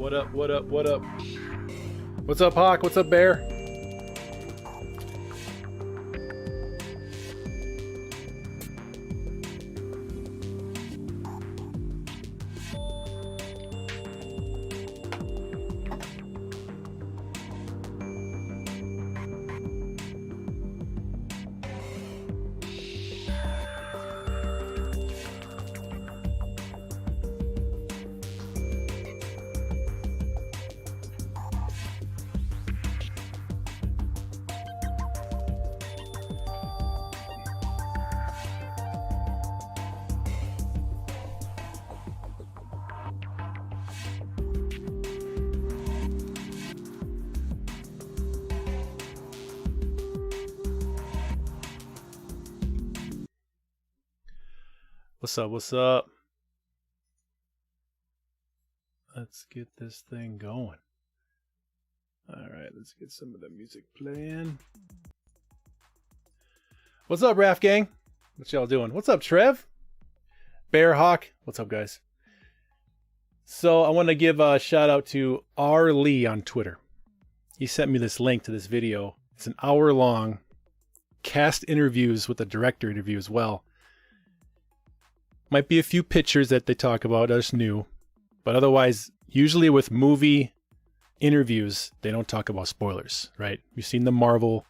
What up? What up? What up? What's up, Hawk? What's up, Bear? What's up? What's up? Let's get this thing going. All right, let's get some of the music playing. What's up, Raf Gang? What y'all doing? What's up, Trev? Bear, Hawk. What's up, guys? So I want to give a shout out to R. Lee on Twitter. He sent me this link to this video. It's an hour-long cast interviews with the director interview as well. Might be a few pictures that they talk about that's new, but otherwise, usually with movie interviews, they don't talk about spoilers, right? We've seen the Marvel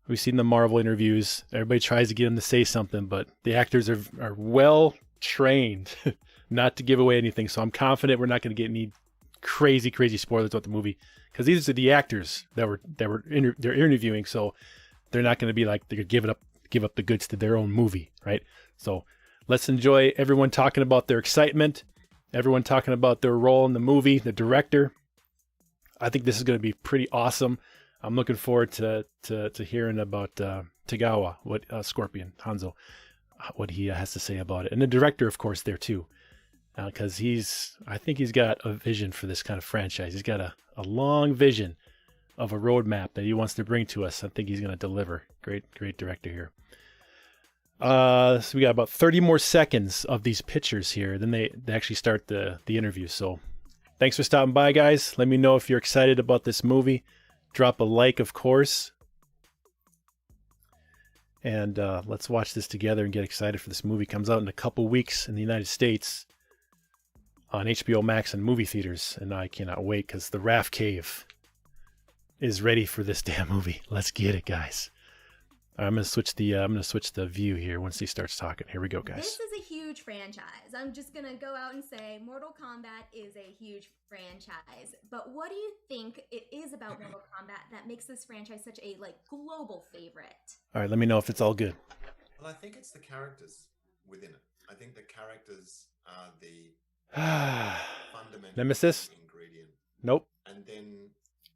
interviews. Everybody tries to get them to say something, but the actors are well trained not to give away anything. So I'm confident we're not going to get any crazy spoilers about the movie, because these are the actors they're interviewing, so they're not going to be like they're going to give up the goods to their own movie, right? So let's enjoy everyone talking about their excitement, everyone talking about their role in the movie, the director. I think this is going to be pretty awesome. I'm looking forward to hearing about Tagawa, what Scorpion, Hanzo, what he has to say about it. And the director, of course, there too, because I think he's got a vision for this kind of franchise. He's got a long vision of a roadmap that he wants to bring to us. I think he's going to deliver. Great director here. So we got about 30 more seconds of these pictures here. Then they actually start the interview. So thanks for stopping by, guys. Let me know if you're excited about this movie. Drop a like, of course. And let's watch this together and get excited for this movie. It comes out in a couple weeks in the United States on HBO Max and movie theaters. And I cannot wait, because the Rafcave is ready for this damn movie. Let's get it, guys. I'm gonna switch the view here once he starts talking. Here we go, guys. This is a huge franchise. I'm just gonna go out and say Mortal Kombat is a huge franchise. But what do you think it is about Mortal Kombat that makes this franchise such a global favorite? All right, let me know if it's all good. Well, I think it's the characters within it. I think the characters are the fundamental Nemesis ingredient. Nope. And then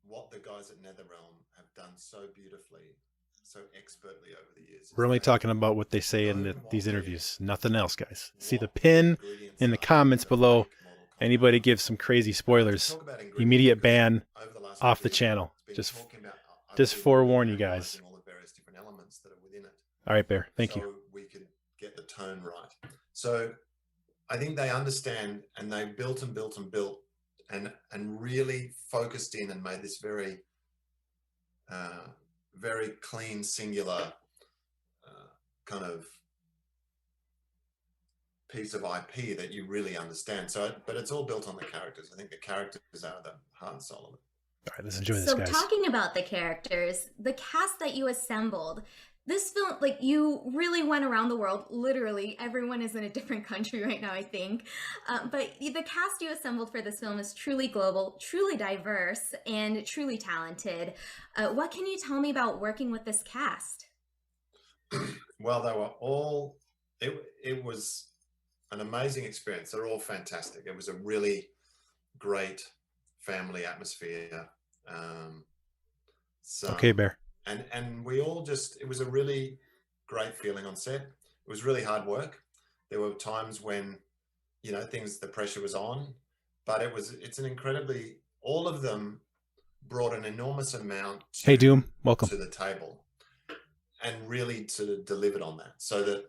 what the guys at NetherRealm have done so beautifully, so expertly over the years. We're only talking about what they say in these interviews. Nothing else, guys. See the pin in the comments below. Anybody gives some crazy spoilers, immediate ban off the channel. Just forewarn you guys. All right, Bear. Thank you. So we could get the tone right. So I think they understand, and they built and really focused in and made this very clean, singular kind of piece of IP that you really understand. So, but it's all built on the characters. I think the characters are the heart and soul of it. All right, let's enjoy this, guys. So talking about the characters, the cast that you assembled, this film, you really went around the world. Literally, everyone is in a different country right now, I think. But the cast you assembled for this film is truly global, truly diverse, and truly talented. What can you tell me about working with this cast? Well, they were all, it was an amazing experience. They're all fantastic. It was a really great family atmosphere. Okay, Bear. And we all it was a really great feeling on set. It was really hard work. There were times when, the pressure was on, but it's an incredibly, all of them brought an enormous amount Hey, Doom, welcome to the table, and really to delivered on that. So that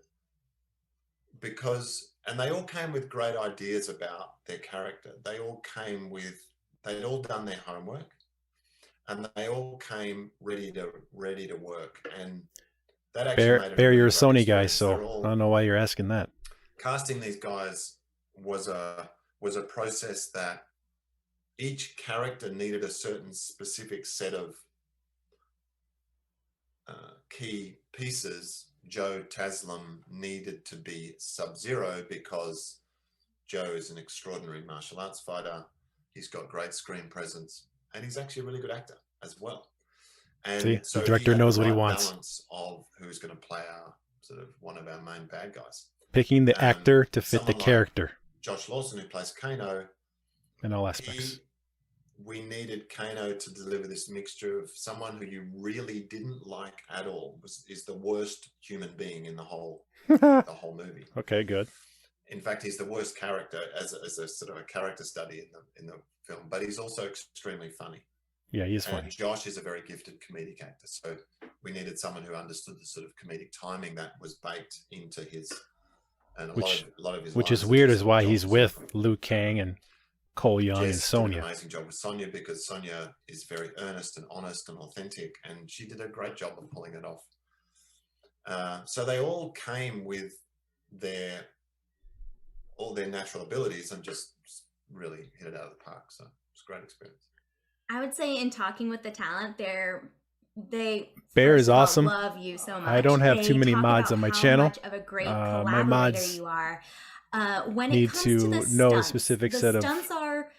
and they all came with great ideas about their character. They all came with they'd all done their homework, and they all came ready to work. And that actually made it Bear, a you're a really great Sony guy, experience. so I don't know why you're asking that. Casting these guys was a process that each character needed a certain specific set of key pieces. Joe Taslim needed to be Sub-Zero because Joe is an extraordinary martial arts fighter. He's got great screen presence, and he's actually a really good actor as well. And See, so the director knows what he right wants. balance of who's going to play our sort of one of our main bad guys. Picking the actor to fit the character. Like Josh Lawson, who plays Kano, in all aspects. We needed Kano to deliver this mixture of someone who you really didn't like at all, is the worst human being in the whole movie. Okay, good. In fact, he's the worst character as a sort of a character study in the film, but he's also extremely funny. Yeah, he is funny. And Josh is a very gifted comedic actor, so we needed someone who understood the sort of comedic timing that was baked into his, and a lot of his. Which is weird, is why he's with Liu Kang and Cole Young and Sonya. Did an amazing job with Sonya, because Sonya is very earnest and honest and authentic, and she did a great job of pulling it off. So they all came with all their natural abilities and just really hit it out of the park. So it's a great experience. I would say in talking with the talent, Bear is awesome. Love you so much. I don't have too many mods on my channel. Much of a great my mods you are. When need it comes to the know stunts, a specific set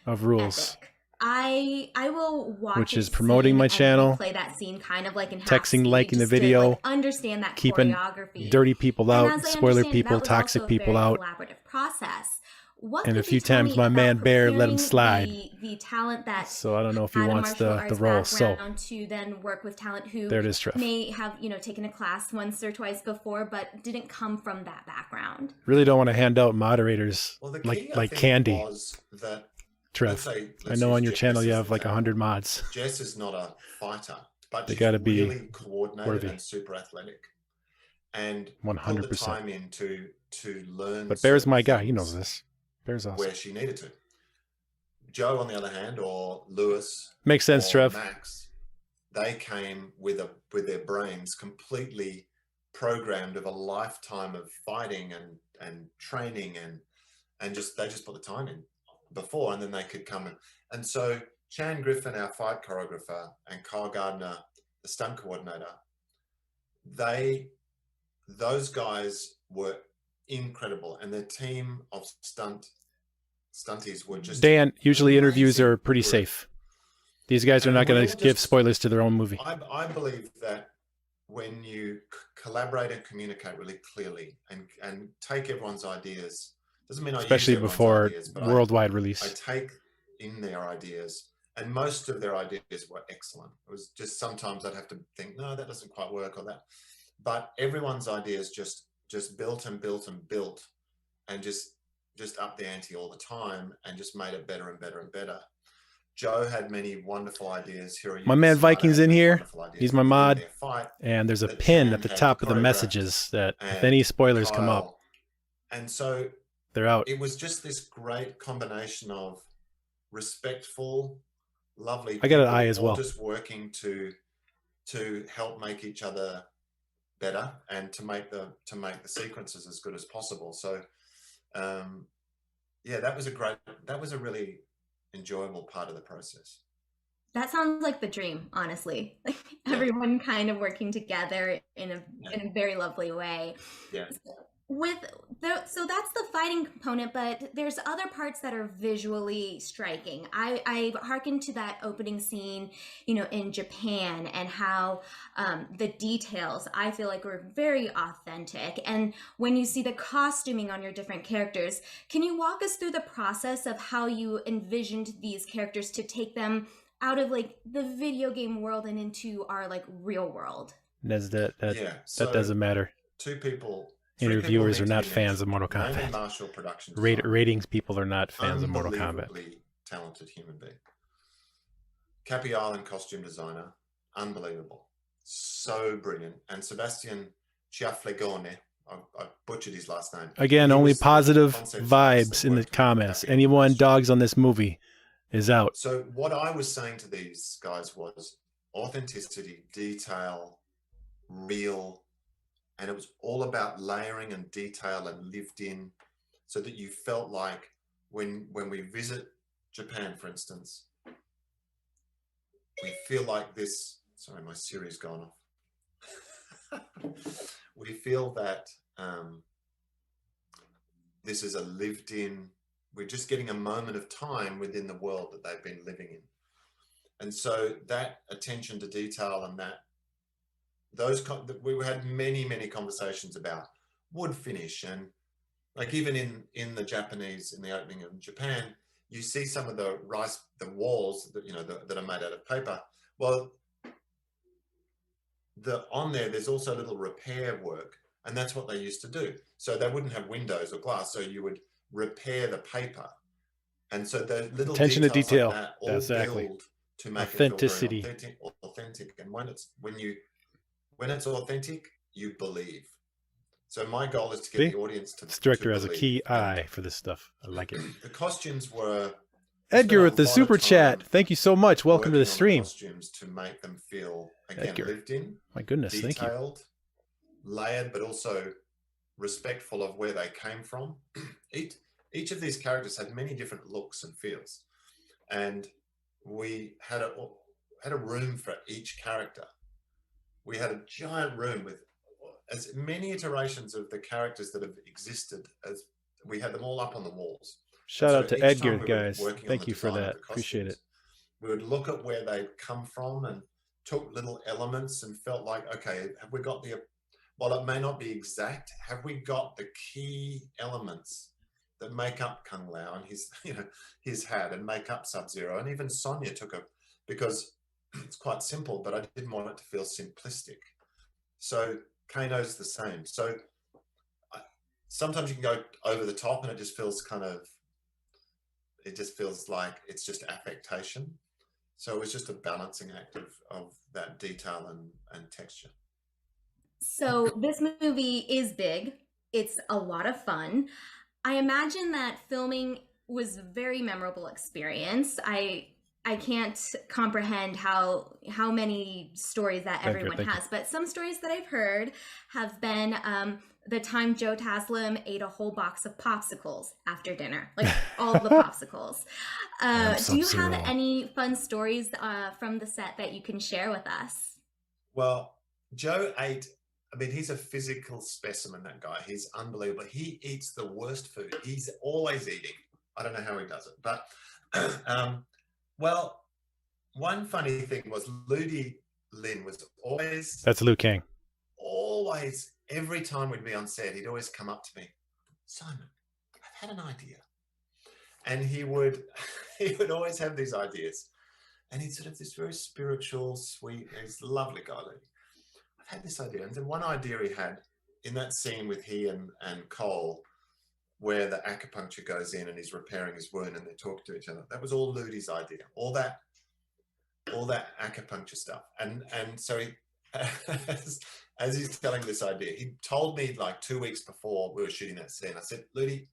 of rules. Epic. I will watch, which is promoting my channel, play that scene kind of like in texting, liking the video, like understand that keeping choreography. Dirty people out, spoiler people, toxic people out. Collaborative process. What and a few times my man Bear let him slide. The talent that so I don't know if he wants the role. So to then work with talent who there it is, Trev. May have taken a class once or twice before, but didn't come from that background. Really don't want to hand out moderators like candy. Was that, Trev, I know on your channel you have like 100 mods. Jess is not a fighter, but they got to be really coordinated worthy. And super athletic, and 100%. Put the time in to learn. But Bear's my guy; he knows this. Bear's awesome. Where she needed to. Joe, on the other hand, or Lewis, makes sense, Trev. Max, they came with their brains completely programmed of a lifetime of fighting and training and they just put the time in before, and then they could come in. And so Chan Griffin, our fight choreographer, and Kyle Gardner, the stunt coordinator, those guys were incredible, and their team of stunties were just Dan. Usually amazing. Interviews are pretty safe. These guys are not going to give spoilers to their own movie. I believe that when you collaborate and communicate really clearly and take everyone's ideas, doesn't mean especially before worldwide release. I take in their ideas, and most of their ideas were excellent. It was just sometimes I'd have to think, no, that doesn't quite work, or that. But everyone's ideas just built and built and built, and just up the ante all the time, and just made it better and better and better. Joe had many wonderful ideas. My man Viking's in here. He's my mod. And there's a pin at the top of the messages that if any spoilers come up, and so they're out. It was just this great combination of respectful, lovely. I got an eye as well. Just working to help make each other better and to make the sequences as good as possible. So, yeah, that was a really enjoyable part of the process. That sounds like the dream, honestly. Like everyone kind of working together in a very lovely way. Yeah. So that's the fighting component, but there's other parts that are visually striking. I hearkened to that opening scene, in Japan, and how the details I feel like were very authentic. And when you see the costuming on your different characters, can you walk us through the process of how you envisioned these characters to take them out of like the video game world and into our like real world? That doesn't matter. Interviewers are not fans of Mortal Kombat. Ratings people are not fans of Mortal Kombat. Talented human being. Cappy Island costume designer, unbelievable, so brilliant. And Sebastian Ciaflegone, I butchered his last name. Again, only positive vibes in the comments. Anyone dogs on this movie is out. So what I was saying to these guys was authenticity, detail, real, and it was all about layering and detail and lived in, so that you felt like when we visit Japan, for instance, we feel like this. Sorry, my Siri's gone off. We feel that this is a lived in. We're just getting a moment of time within the world that they've been living in. And so that attention to detail and that we had many conversations about wood finish, and like even in the Japanese, in the opening of Japan, you see some of the walls that, you know, that are made out of paper. Well, on there's also little repair work, and that's what they used to do. So they wouldn't have windows or glass, so you would repair the paper, and so the little Attention to details detail. like that all Exactly. build to make Authenticity. it feel very authentic. And when it's authentic, you believe. So my goal is to get the audience to. This director has a believe. key eye for this stuff. I like it. The costumes were. Edgar with the super chat. Thank you so much. Welcome to the stream. Costumes to make them feel, again, Edgar. lived in. My goodness, thank you. Detailed, layered, but also respectful of where they came from. Each of these characters had many different looks and feels, and we had a room for each character. We had a giant room with as many iterations of the characters that have existed as we had them all up on the walls. Shout out to Edgar, guys. Thank you for that. Appreciate it. We would look at where they'd come from and took little elements and felt like, okay, have we got while it may not be exact, have we got the key elements that make up Kung Lao and his hat, and make up Sub-Zero, and even Sonya because it's quite simple, but I didn't want it to feel simplistic. So Kano's the same. So sometimes you can go over the top and it just feels like it's just affectation. So it was just a balancing act of that detail and texture. So this movie is big. It's a lot of fun. I imagine that filming was a very memorable experience. I can't comprehend how many stories that everyone has, but some stories that I've heard have been the time Joe Taslim ate a whole box of popsicles after dinner, like all the popsicles. Do you have any fun stories from the set that you can share with us? Well, Joe he's a physical specimen, that guy. He's unbelievable. He eats the worst food. He's always eating. I don't know how he does it, but well, one funny thing was Ludi Lin was always... That's Liu Kang. Always, every time we'd be on set, he'd always come up to me, Simon, I've had an idea. And he would always have these ideas. And he's sort of this very spiritual, sweet, he's a lovely guy, Ludi. I've had this idea. And then one idea he had in that scene with he and Cole, where the acupuncture goes in and he's repairing his wound and they talk to each other. That was all Ludi's idea. All that acupuncture stuff. And so he, as he's telling this idea, he told me like 2 weeks before we were shooting that scene. I said, Ludi,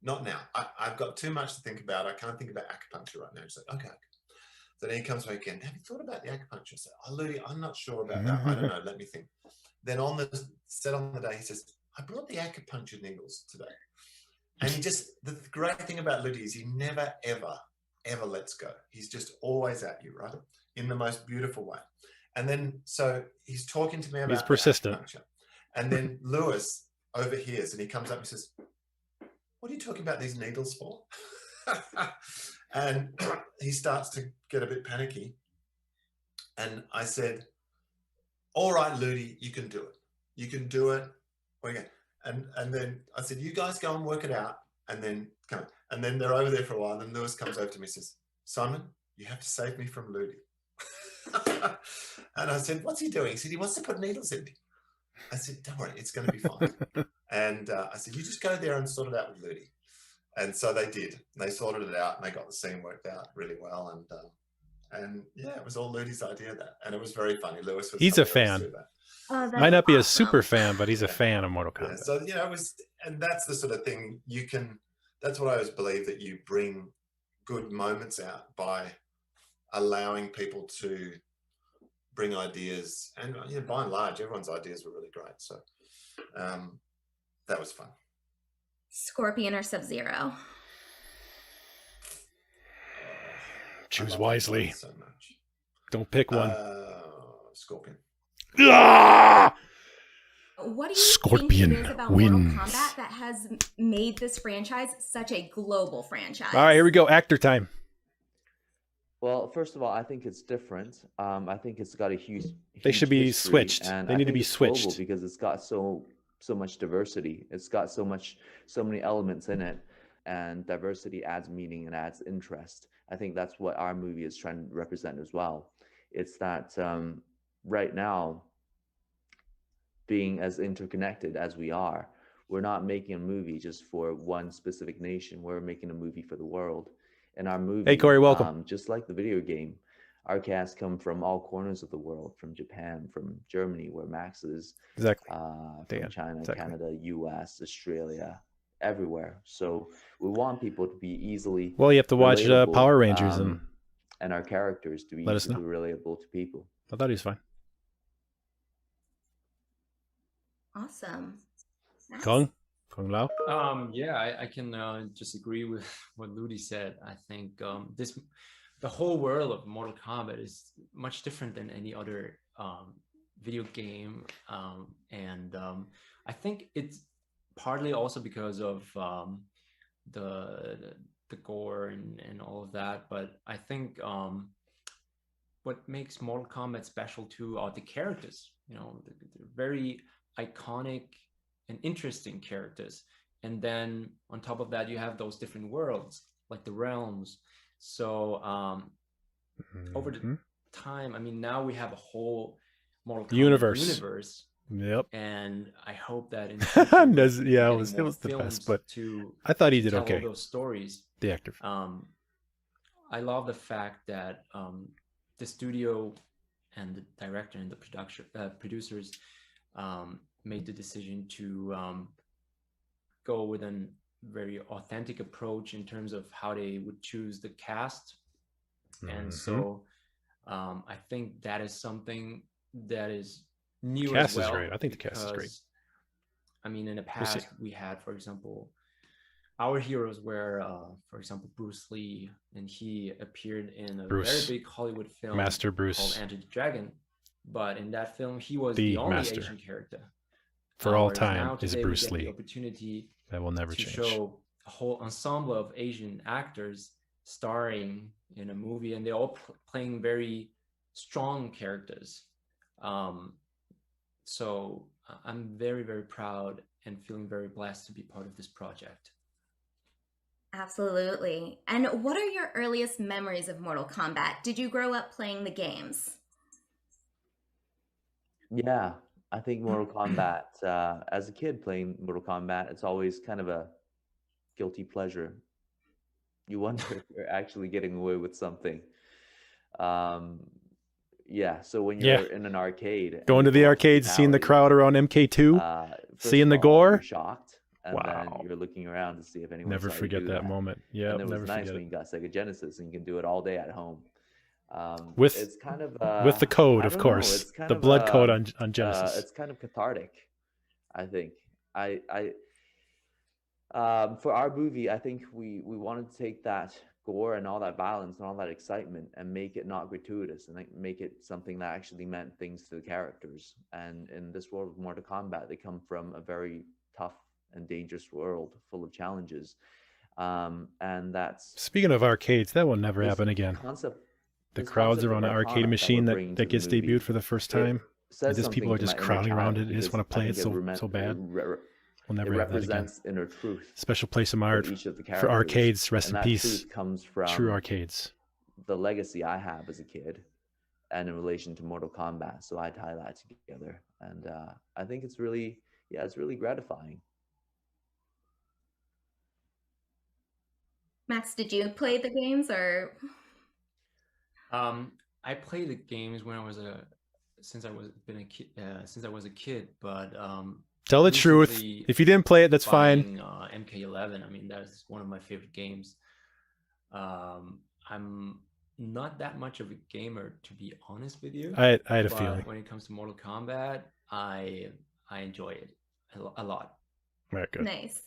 not now. I've got too much to think about. I can't think about acupuncture right now. He's like, okay. So then he comes back again. Have you thought about the acupuncture? I said, oh, Ludi, I'm not sure about that. I don't know. Let me think. Then on the set on the day, he says, I brought the acupuncture needles today. And the great thing about Ludi is he never, ever, ever lets go. He's just always at you, right? In the most beautiful way. And then, so he's talking to me about... He's persistent. Acupuncture. And then Lewis overhears and he comes up and says, what are you talking about these needles for? And he starts to get a bit panicky. And I said, all right, Ludi, you can do it. You can do it. Okay. And then I said, you guys go and work it out and then come. And then they're over there for a while. And then Lewis comes over to me and says, Simon, you have to save me from Ludi. And I said, what's he doing? He said, he wants to put needles in me. I said, don't worry, it's going to be fine. And I said, you just go there and sort it out with Ludi. And so they did. They sorted it out and they got the scene worked out really well. And yeah, it was all Ludi's idea, that. And it was very funny. Lewis was... He's a fan. Might not be a super fan, but he's a fan of Mortal Kombat. Yeah, so, it was, and that's the sort of thing that's what I always believe, that you bring good moments out by allowing people to bring ideas, and by and large, everyone's ideas were really great. So that was fun. Scorpion or Sub-Zero? Choose wisely. So much. Don't pick one. Scorpion. Ah! What do you Scorpion think it is about wins. Mortal Kombat that has made this franchise such a global franchise? All right, here we go. Actor time. Well, first of all, I think it's different. I think it's got a huge They should be history, switched. and They I need to think be it's global switched. because it's got so much diversity. It's got so many elements in it, and diversity adds meaning and adds interest. I think that's what our movie is trying to represent as well. It's that right now, being as interconnected as we are, we're not making a movie just for one specific nation. We're making a movie for the world. And our movie, Hey, Corey, welcome. Just like the video game, our cast come from all corners of the world, from Japan, from Germany, where Max is, Exactly. from China, exactly. Canada, US, Australia, everywhere. So we want people to be easily Well, you have to watch relatable, Power Rangers and our characters to be let us know. easily relatable to people. I thought he was fine. Awesome. Nice. Kung Lao. Yeah, I can just agree with what Ludi said. I think the whole world of Mortal Kombat is much different than any other video game, and I think it's partly also because of the gore and all of that. But I think what makes Mortal Kombat special too are the characters. They're very iconic and interesting characters, and then on top of that you have those different worlds like the realms. So over the time, I mean, now we have a whole Mortal Kombat universe. Yep. And I hope that in the future, yeah, it was the best, but I thought he did okay. All those stories. The actor. I love the fact that the studio and the director and the producers made the decision to go with a very authentic approach in terms of how they would choose the cast. And so I think that is something that is new cast as well. Is great. I think the cast is great. I mean, in the past, we had, for example, our heroes were, for example, Bruce Lee, and he appeared in a very big Hollywood film Master Bruce called Enter the Dragon. But in that film, he was the only Asian character. For all time is Bruce Bruce Lee. The opportunity that will never to change. Show a whole ensemble of Asian actors starring in a movie, and they're all playing very strong characters. So I'm very, very proud and feeling very blessed to be part of this project. Absolutely. And what are your earliest memories of Mortal Kombat? Did you grow up playing the games? Yeah, I think Mortal Kombat, as a kid playing Mortal Kombat, it's always kind of a guilty pleasure. You wonder if you're actually getting away with something. Yeah, so when you're in an arcade, going to the arcades, seeing the crowd around MK2, seeing the gore, you're shocked, and then you're looking around to see if anyone. Never forget that moment. Yeah, and it was nice when you got Sega Genesis and you can do it all day at home. It's kind of with the code, of course, the blood code on Genesis. It's kind of cathartic, I think. For our movie, I think we wanted to take that gore and all that violence and all that excitement and make it not gratuitous, and make it something that actually meant things to the characters. And in this world of Mortal Kombat, they come from a very tough and dangerous world full of challenges. And that's, speaking of arcades, that will never happen again. The crowds are on an arcade machine that gets debuted for the first time, and just people are just crowding around it. They just want to play it so bad. We'll never have that again. Inner truth. Special place in my heart for arcades. Rest in peace. Truth comes from true arcades. The legacy I have as a kid, and in relation to Mortal Kombat. So I tie that together, and I think it's really gratifying. Max, did you play the games or? I played the games when I was since I was a kid, but tell the truth. If you didn't play it, that's fine. MK11. I mean, that's one of my favorite games. I'm not that much of a gamer, to be honest with you. I had a But feeling. when it comes to Mortal Kombat, I enjoy it a lot. Very good. Nice.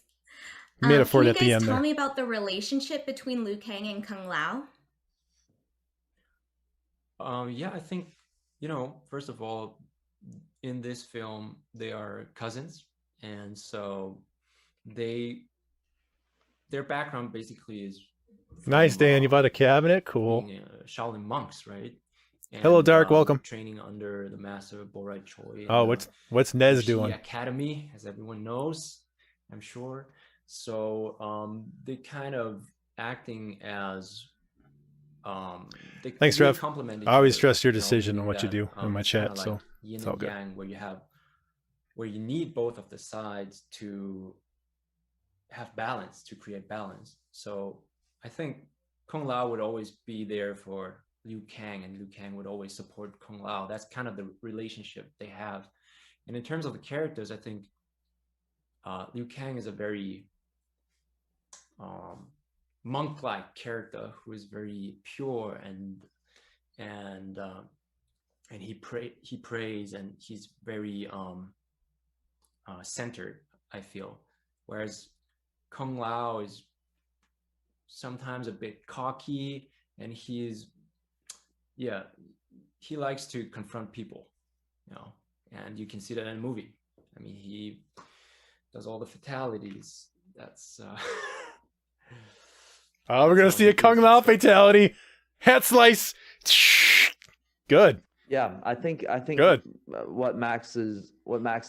You made it for Can it you at the guys end tell there. me about the relationship between Liu Kang and Kung Lao? Yeah, I think, first of all, in this film, they are cousins. And so their background basically is Nice, from Dan. You bought a cabinet? Cool. being Shaolin monks, right? Hello, And Dark. Welcome. training under the master Borai Choi. Oh, In what's Nez Wuxi doing? Academy, as everyone knows, I'm sure. So they kind of acting as they Thanks, really Rev. complement each I always other, trust your decision on meaning what you that do in my it's kind chat, of so like yin it's all and good. yang, where you need both of the sides to have balance, to create balance. So I think Kung Lao would always be there for Liu Kang, and Liu Kang would always support Kung Lao. That's kind of the relationship they have. And in terms of the characters, I think Liu Kang is a very monk-like character who is very pure and he prays, and he's very centered, I feel. Whereas Kung Lao is sometimes a bit cocky, and he likes to confront people, and you can see that in the movie. I mean, he does all the fatalities. That's Oh, we're gonna see a Kung Lao fatality. Hat slice. Good. Yeah, I think Good. what Max says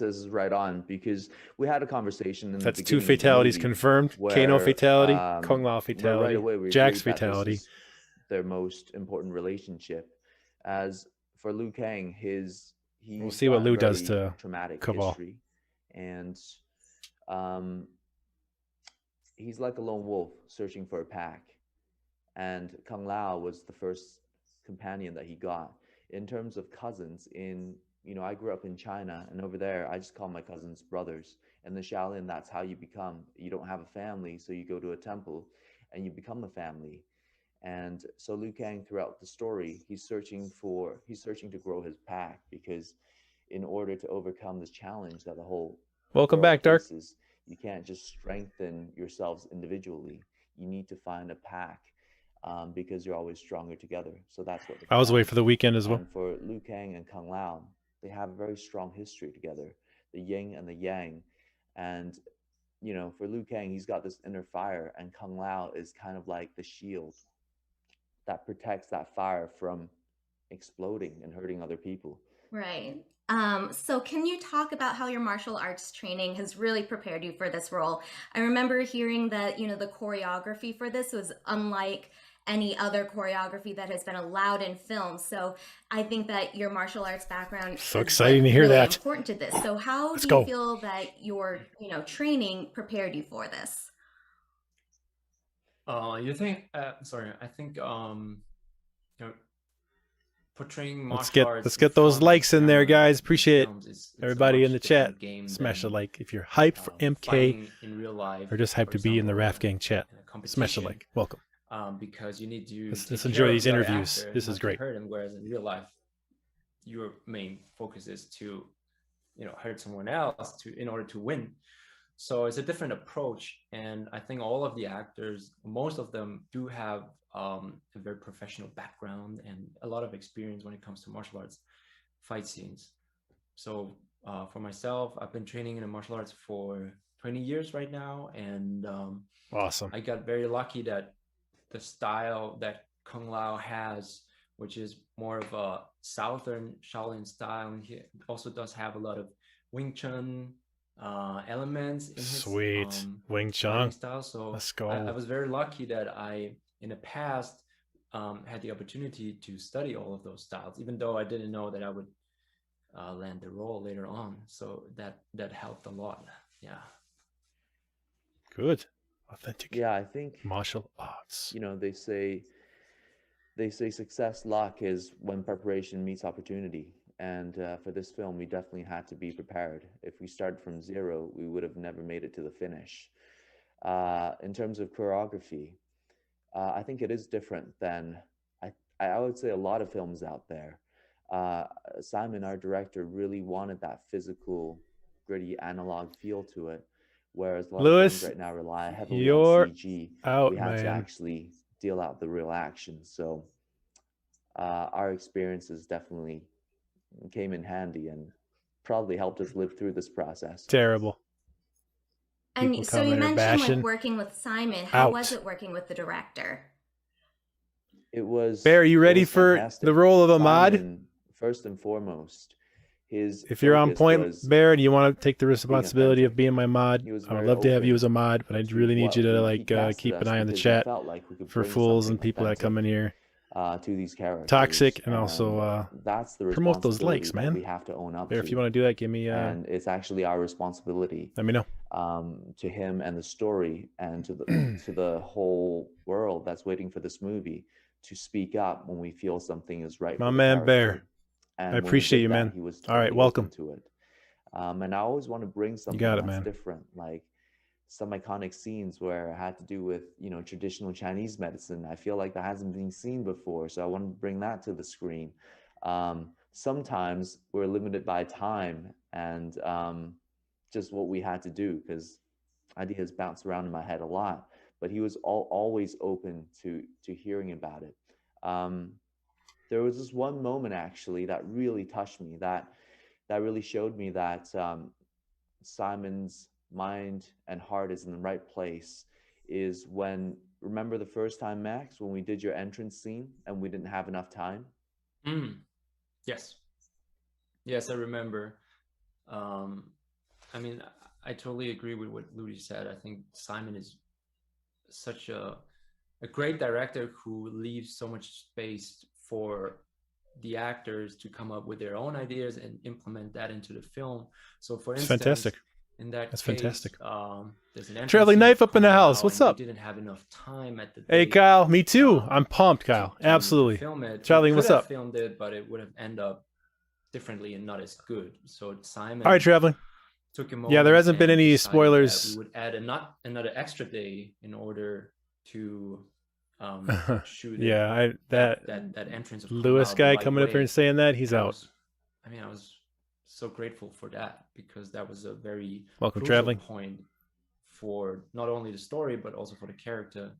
is right on, because we had a conversation in That's the two beginning of the fatalities movie confirmed. where, Kano fatality, Kung where Lao right fatality, away we Jack's agreed that this fatality. is their most important relationship. As for Liu Kang, he's We'll see what got Liu a does very to traumatic Cabal. history, and he's like a lone wolf searching for a pack. And Kung Lao was the first companion that he got. In terms of cousins, I grew up in China, and over there, I just call my cousins brothers. And the Shaolin, that's how you become. You don't have a family, so you go to a temple, and you become a family. And so Liu Kang, throughout the story, he's searching to grow his pack, because in order to overcome this challenge that the whole Welcome world back, Dark. faces, you can't just strengthen yourselves individually. You need to find a pack, because you're always stronger together. So that's what. I was away for the weekend as well. And for Liu Kang and Kung Lao, they have a very strong history together, the yin and the yang. And for Liu Kang, he's got this inner fire, and Kung Lao is kind of like the shield that protects that fire from exploding and hurting other people. Right. So can you talk about how your martial arts training has really prepared you for this role? I remember hearing that, the choreography for this was unlike any other choreography that has been allowed in film. So I think that your martial arts background So is exciting to hear really that. important to this. So how Let's do you go. feel that your, training prepared you for this? You think? Sorry, I think portraying Let's martial arts. let's get those likes in there, guys. Appreciate it's everybody in the chat. Smash A like if you're hyped for MK in real life, or just hyped to be in the Raf Gang chat. Smash a competition. like. Welcome. Because you need to Let's enjoy these interviews. This is great. Hurt him, whereas in real life, your main focus is to hurt someone else in order to win. So it's a different approach, and I think all of the actors, most of them, do have a very professional background and a lot of experience when it comes to martial arts fight scenes. So for myself, I've been training in martial arts for 20 years right now, and awesome. I got very lucky that the style that Kung Lao has, which is more of a southern Shaolin style, and he also does have a lot of Wing Chun elements in his sweet Wing Chun style. So let's go. I was very lucky that I, in the past, had the opportunity to study all of those styles, even though I didn't know that I would land the role later on. So that helped a lot. Yeah. Good. Authentic. Yeah, I think martial arts. They say success luck is when preparation meets opportunity. And for this film, we definitely had to be prepared. If we started from zero, we would have never made it to the finish. In terms of choreography, I think it is different than I would say a lot of films out there. Simon, our director, really wanted that physical, gritty analog feel to it, whereas a lot of films Lewis, right now rely heavily on you're CG. out, We had to man. actually deal out the real action. So our experiences definitely came in handy and probably helped us live through this process. Terrible. People And so you coming or mentioned like bashing. working with Simon. How was Out. it working with the director? It was. Bear, are you it ready was for fantastic. the role of Ahmad? Simon, first and foremost, his If you're on focus point, was Bear, and you want to take the responsibility of authentic. being my mod, He was I would very love to have you open as a mod, but I to really need you to he casted keep an us eye on the because he chat felt like we could for bring fools something and people that come in here. to these characters. Toxic, and also that's the promote those responsibility likes, that man. we have to own up Bear, to. if you want to do that, give me and it's actually our responsibility. Let me know. To him and the story, and to the whole world that's waiting for this movie to speak up when we feel something is right. My for the man, character. Bear. And I appreciate you, man. He was All right, totally welcome open to it. And I always want to bring something got it, that's man. different, like some iconic scenes where it had to do with, traditional Chinese medicine. I feel like that hasn't been seen before, so I want to bring that to the screen. Sometimes we're limited by time and just what we had to do, because ideas bounce around in my head a lot. But he was always open to hearing about it. There was this one moment actually that really touched me, that really showed me that Simon's mind and heart is in the right place, is when, remember the first time, Max, when we did your entrance scene and we didn't have enough time? Yes, I remember. I mean, I totally agree with what Louis said. I think Simon is such a great director who leaves so much space for the actors to come up with their own ideas and implement that into the film. So for instance, fantastic. In that That's case, fantastic. There's an Traveling Knife up in the house. What's up? We didn't have enough time at the Hey, date, Kyle. Me too. I'm pumped, Kyle. to Absolutely. film it. Traveling, We what's could have up? filmed it, but it would have ended up differently and not as good. So Simon. All right, Traveling. Took a moment. Yeah, there hasn't been any decided spoilers. that we would add another extra day in order to shoot Yeah, that entrance of Lewis Kombat guy the right coming up here way. and saying that, he's And out. I was so grateful for that, because that was a very Welcome, crucial Traveling. point for not only the story but also for the character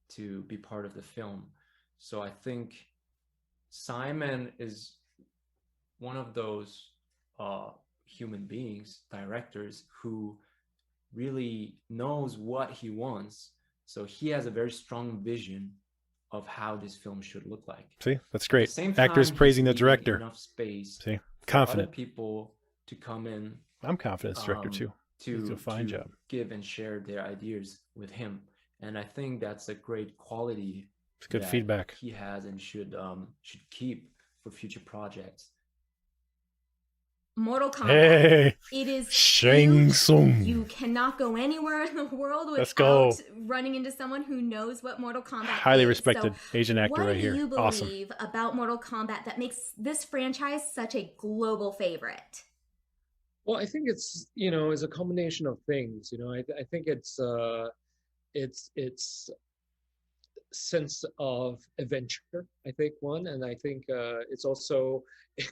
to be part of the film. So I think Simon is one of those human beings, directors, who really knows what he wants. So he has a very strong vision of how this film should look like. See, that's great. At the same Actors time, praising he's the director. leaving enough space See, for confident. other people to come in. I'm confident as director too. He did a fine job. Give and share their ideas with him, and I think that's a great quality. It's good that feedback. he has and should keep for future projects. Mortal Kombat. Hey, It is Shang huge. Tsung. You cannot go anywhere in the world Let's go. without running into someone who knows what Mortal Kombat Highly is. respected So Asian actor right here. What do you Awesome. believe about Mortal Kombat that makes this franchise such a global favorite? Well, I think it's a combination of things. I think it's sense of adventure, I think, one, and I think it's also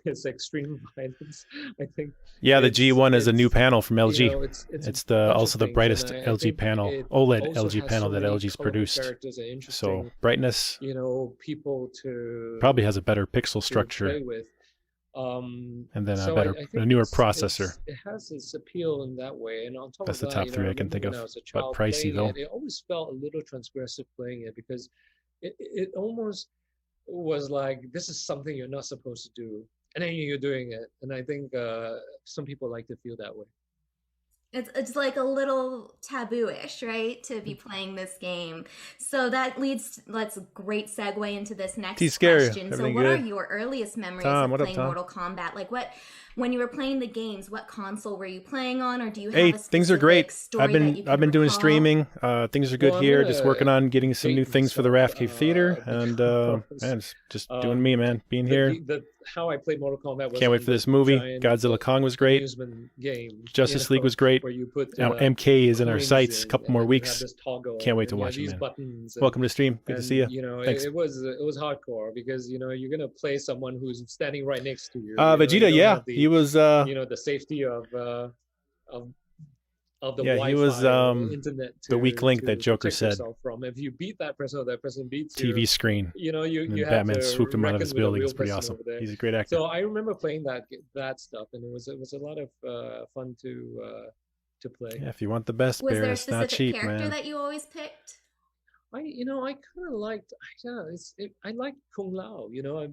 it's extreme violence. I think. Yeah, the G1 is a new panel from LG. It's the also the brightest LG panel, OLED also LG has panel so that many LG's colorful produced. characters and So interesting, brightness people to probably has a better pixel to structure play with. And then So a think newer it's- processor. it has its appeal in that way, and on top That's of the that, top three I can remember think when of, I was a but child pricey playing though. It always felt a little transgressive playing it, because it almost was like, this is something you're not supposed to do, and then you're doing it. And I think some people like to feel that way. It's like a little taboo-ish, right, to be playing this game. So that let's a great segue into this next T-Scary, question. So everything what good? are your earliest memories Tom, of what up, playing Tom? Mortal Kombat? Like when you were playing the games, what console were you playing on, or do you have Hey, a things are great. specific story that you I've been can doing recall? streaming. Things are good Well, I'm here. Just gonna working on getting some date new things for the myself, Rafcave Theater, and because, man, just doing me, man. Being here, how I played Mortal Kombat was Can't wait on for the this movie. giant Godzilla Kong was great. amusement game. Justice League was great. Where you put Now MK is in our coins sights. A in, couple and more then you have weeks. this toggle, Can't wait to and you watch have it, these man. buttons. Welcome to the stream. Good to see you. You know, Thanks. it was hardcore because you know you're gonna play someone who's standing right next to you. Vegeta, yeah, he was. You know, the safety of the Yeah, Wi-Fi he was or internet the weak link that Joker protect said. yourself from. If you beat that person or that person beats you, TV screen. you know, you And have Batman to swooped him out of reckon his with a building. real It's pretty person awesome. over there. He's a great actor. So I remember playing that stuff, and it was a lot of fun to play. Yeah, if you want the best Was bear, there a it's not specific cheap, character man. that you always picked? I kind of liked, I liked Kung Lao. You know,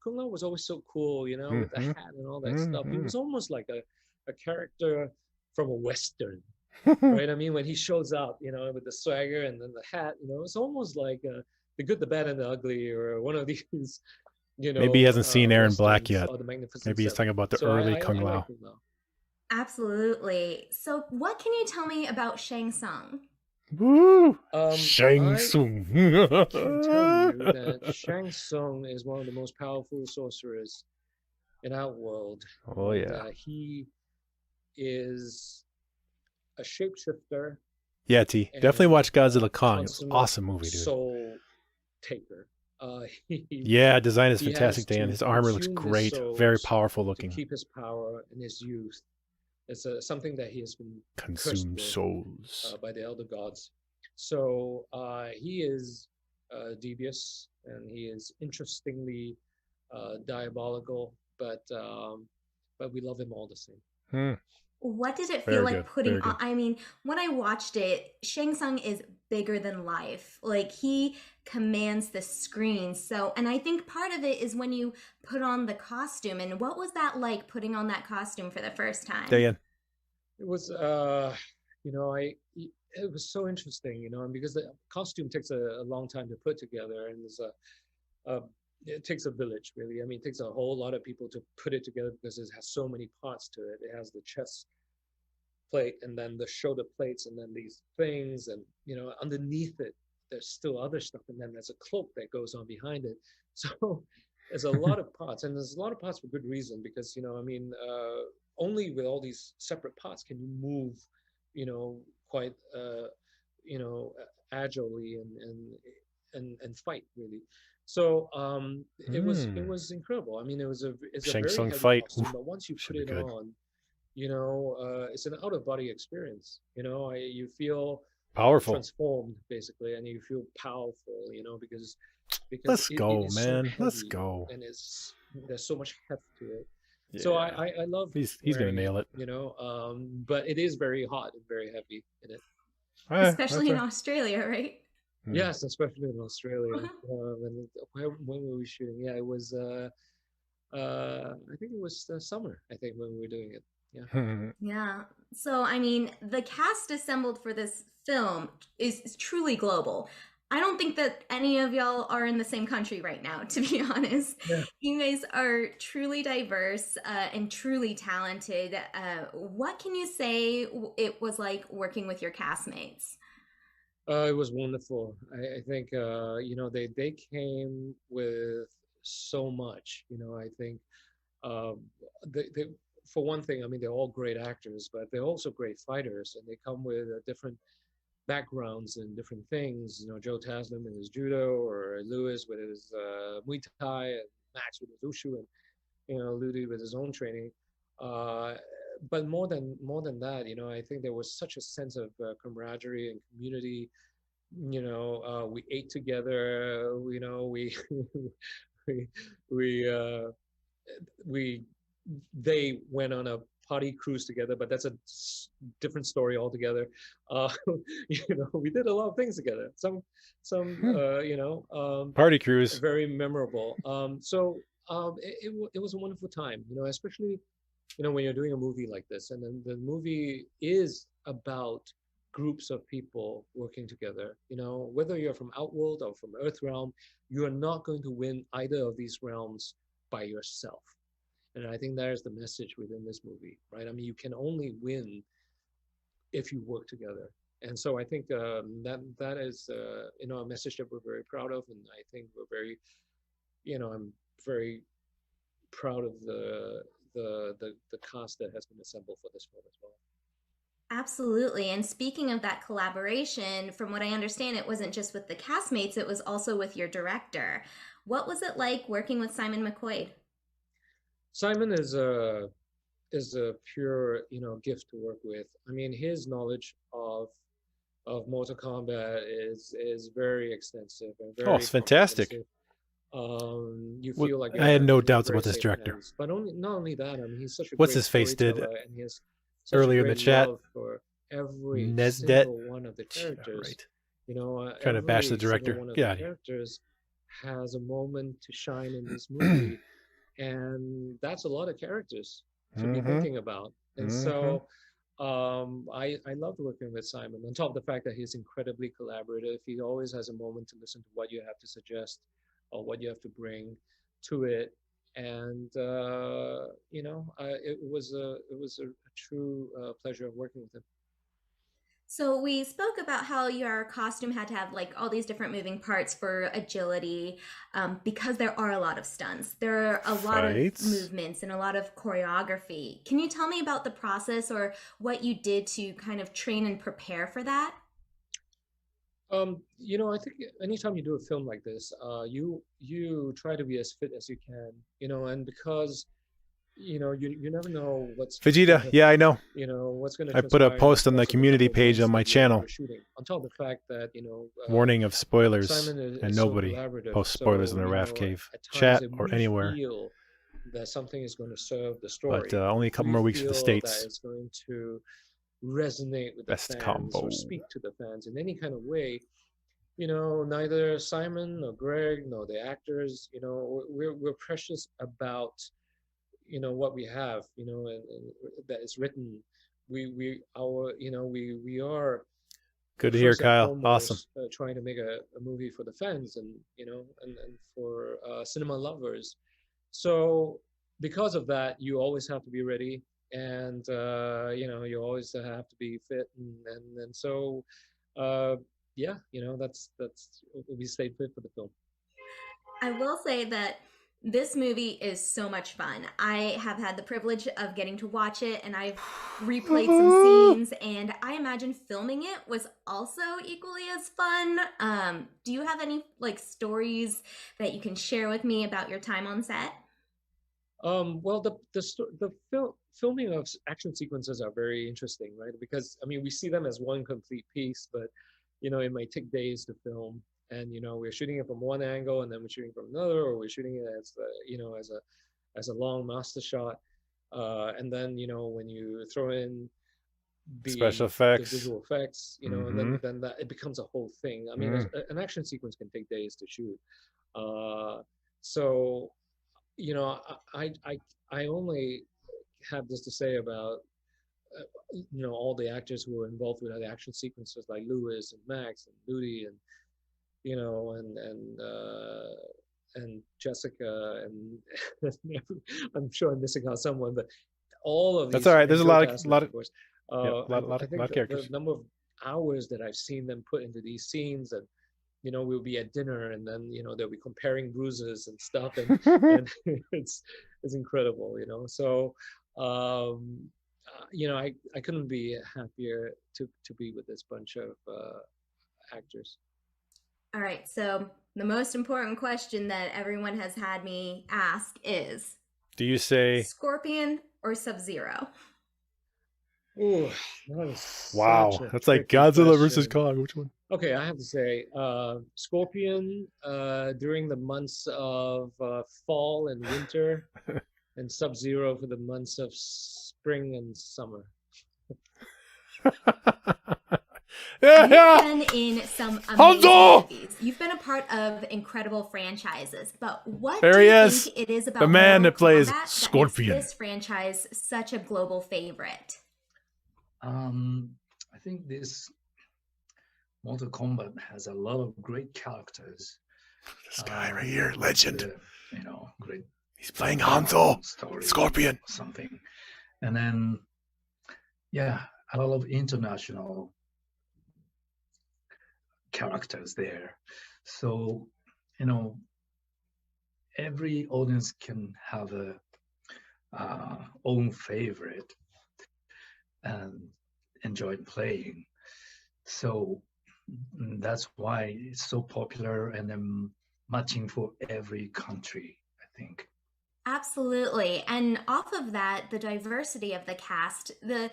Kung Lao was always so cool. You know, with the hat and all that stuff. He was almost like a character from a western, right? I mean, when he shows up, you know, with the swagger and then the hat, you know, it's almost like the Good, the Bad, and the Ugly, or one of these. You know, Maybe he hasn't seen Aaron Black westerns yet. or the Magnificent Maybe he's Seven. talking about the So early I Kung Lao. like Kung Lao. Absolutely. So, what can you tell me about Shang Tsung? Woo! Shang I Tsung. can tell you that Shang Tsung is one of the most powerful sorcerers in our world. Oh And, yeah. he is a shapeshifter. Yeah, T. Definitely watch Godzilla Kong. It's an consummate awesome movie, dude. Soul taker. Yeah, design is he has fantastic, Dan. to His armor looks consume the great. Very souls powerful to looking. keep his power and his youth. It's something that he has been cursed Consume with, souls. by the elder gods. So he is devious, and he is interestingly diabolical, but we love him all the same. What did it Very feel like good, putting very good. on? I mean, when I watched it, Shang Tsung is bigger than life. Like, he commands the screen. So, and I think part of it is when you put on the costume. And what was that like, putting on that costume for the first time? Dan. It was, you know, it was so interesting, you know, because the costume takes a long time to put together, and there's it takes a village, really. I mean, it takes a whole lot of people to put it together because it has so many parts to it. It has the chest plate, and then the shoulder plates, and then these things, and you know, underneath it there's still other stuff, and then there's a cloak that goes on behind it. So there's a lot of parts, and there's a lot of parts for good reason, because, you know, I mean, only with all these separate parts can you move, you know, quite you know, agilely and fight, really. So it was incredible. I mean, it's a Shang very Tsung heavy fight. costume, Oof, but once you should put be it good. on, you know, it's an out of body experience. You know, you feel Powerful. transformed, basically, and you feel powerful. You know, because Let's it go, is man. So Let's heavy, go. and there's so much heft to it. Yeah. So I love. He's gonna nail it. You know, but it is very hot and very heavy in it. Especially in Australia, right? Yes, especially in Australia. When were we shooting? Yeah, it was. I think it was summer. I think when we were doing it. Yeah. Yeah. So I mean, the cast assembled for this film is truly global. I don't think that any of y'all are in the same country right now, to be honest. Yeah. You guys are truly diverse and truly talented. What can you say it was like working with your castmates? It was wonderful. I think, you know, they came with so much. You know, I think they for one thing, I mean, they're all great actors, but they're also great fighters, and they come with different backgrounds and different things. You know, Joe Taslim with his judo, or Lewis with his Muay Thai, and Max with his Wushu, and, you know, Ludi with his own training. But more than that, you know, I think there was such a sense of camaraderie and community. You know, we ate together. You know, they went on a party cruise together, but that's a different story altogether. You know, we did a lot of things together. Some you know, party cruise, very memorable. So it was a wonderful time. You know, especially, you know, when you're doing a movie like this, and then the movie is about groups of people working together. You know, whether you're from Outworld or from Earthrealm, you are not going to win either of these realms by yourself. And I think that is the message within this movie, right? I mean, you can only win if you work together. And so I think that is, you know, a message that we're very proud of. And I think we're very, you know, I'm very proud of the cast that has been assembled for this film as well. Absolutely. And speaking of that collaboration, from what I understand, it wasn't just with the castmates, it was also with your director. What was it like working with Simon McQuaid? Simon is a pure, gift to work with. I mean, his knowledge of Mortal Kombat is very extensive and Oh, very it's fantastic. comprehensive. You Well, feel like I had no you're in doubts very about this safe director. hands. But not only that, I mean, he's such a What's great his face did storyteller, and he has such earlier a in the great chat. love for every Nesdet. single one of the Yeah, characters. right. Trying to bash the Every single director. one of Get the out of here. characters has a moment to shine in this movie, and that's a lot of characters to be Mhm. thinking about. And Mhm. so I loved working with Simon. On top of the fact that he's incredibly collaborative, he always has a moment to listen to what you have to suggest or what you have to bring to it. And it was a true pleasure of working with him. So we spoke about how your costume had to have like all these different moving parts for agility, because there are a lot of stunts. There are a lot of Fights. movements and a lot of choreography. Can you tell me about the process or what you did to kind of train and prepare for that? I think anytime you do a film like this, you try to be as fit as you can, and because you never know what's Vegeta, gonna, yeah, I know. what's going to I put a transpire in post on the course of community couple of page months on my that you're channel. shooting. On top of the fact that Warning of spoilers, Simon and is so nobody collaborative, posts spoilers so in the Rafcave at times chat that or we anywhere. feel that something is going to serve the story. But only a couple We more weeks for the feel States. that it's going to resonate with Best the fans combo. or speak to the fans in any kind of way. Neither Simon nor Greg nor the actors, we're precious about what we have, and that is written. We are Good to hear, first and Kyle. foremost, Awesome. trying to make a movie for the fans and and for cinema lovers. So because of that, you always have to be ready, and you always have to be fit, and so yeah, that's we stayed fit for the film. I will say that this movie is so much fun. I have had the privilege of getting to watch it, and I've replayed some scenes, and I imagine filming it was also equally as fun. Do you have any like stories that you can share with me about your time on set? Well, filming of action sequences are very interesting, right? Because I mean, we see them as one complete piece, but it might take days to film, and we're shooting it from one angle, and then we're shooting from another, or we're shooting it as as a long master shot, and then when you throw in Special the effects. visual effects, and then that it becomes a whole thing. I mean, an action sequence can take days to shoot, so I only have this to say about all the actors who were involved with the action sequences, like Lewis and Max and Ludi and and Jessica and I'm sure I'm missing out someone, but all of these. That's all right. There's a lot of of course. lot I think of characters. the number of hours that I've seen them put into these scenes, and we'll be at dinner, and then they'll be comparing bruises and stuff, and it's incredible, So I couldn't be happier to be with this bunch of actors. All right, so the most important question that everyone has had me ask is, do you say Scorpion or Sub-Zero? Ooh, that is wow, such a that's like tricky Godzilla versus question. Kong. Which one? Okay, I have to say, Scorpion during the months of fall and winter, and Sub-Zero for the months of spring and summer. You've been in some amazing movies. You've been a part of incredible franchises, but what do you think it is about the man Mortal that plays Kombat Scorpion that makes this franchise such a global favorite? I think this Mortal Kombat has a lot of great characters. This guy right here, legend. Great. He's playing Hanzo, Scorpion, something, and then a lot of international characters there. So every audience can have a own favorite and enjoy playing. So that's why it's so popular and then matching for every country, I think. Absolutely. And off of that, the diversity of the cast, the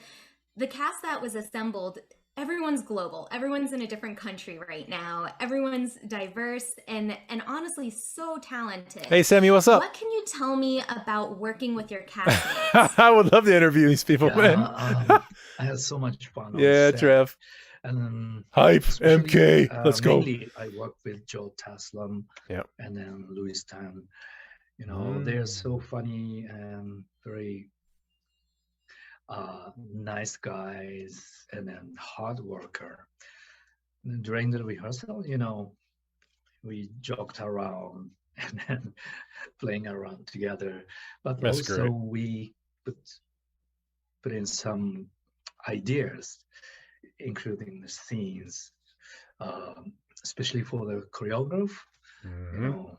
cast that was assembled, everyone's global. Everyone's in a different country right now. Everyone's diverse and honestly so talented. Hey, Sammy, what's up? What can you tell me about working with your castmates? I would love to interview these people, Yeah, man. I had so much fun. On Yeah, set. Trev. And Hype, especially, MK. Let's go. Mainly, I work with Joe Taslim, Yep. and then Louis Tan. You know, they're so funny and very nice guys, and then hard worker. And during the rehearsal, you know, we joked around and then playing around together. But That's also great. we put in some ideas, including the scenes, especially for the choreograph. You know,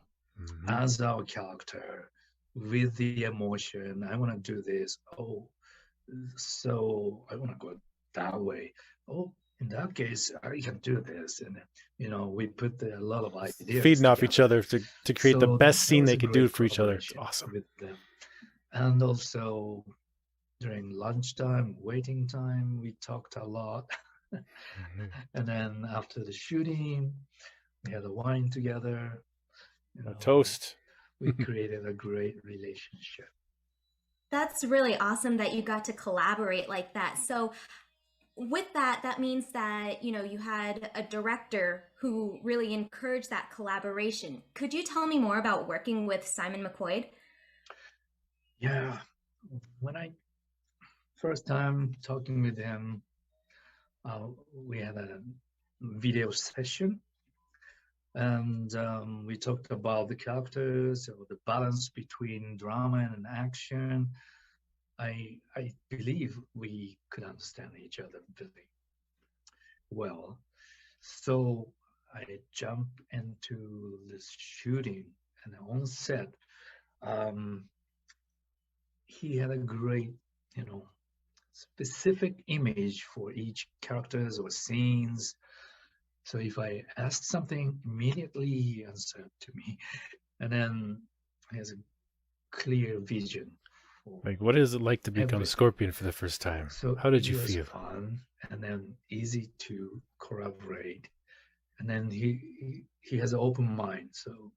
as our character with the emotion, I want to do this. Oh, so I want to go that way. Oh, in that case, I can do this. And, you know, we put a lot of ideas Feeding off each together. other to create the So best that scene was they a could do great for each other. It's collaboration awesome. with them. And also during lunchtime, waiting time, we talked a lot. And then after the shooting, we had a wine together. You know, Toast. we created a great relationship. That's really awesome that you got to collaborate like that. So with that, that means that, you know, you had a director who really encouraged that collaboration. Could you tell me more about working with Simon McQuaid? Yeah, when I first time talking with him, we had a video session, and we talked about the characters or the balance between drama and action. I believe we could understand each other very well. So I jumped into this shooting, and on set, he had a great, you know, specific image for each characters or scenes. So if I asked something, immediately he answered to me, and then he has a clear vision. Like, what is it like to become everything. Scorpion for the first time? So How did it you was feel? fun and then easy to collaborate. And then he has an open mind, so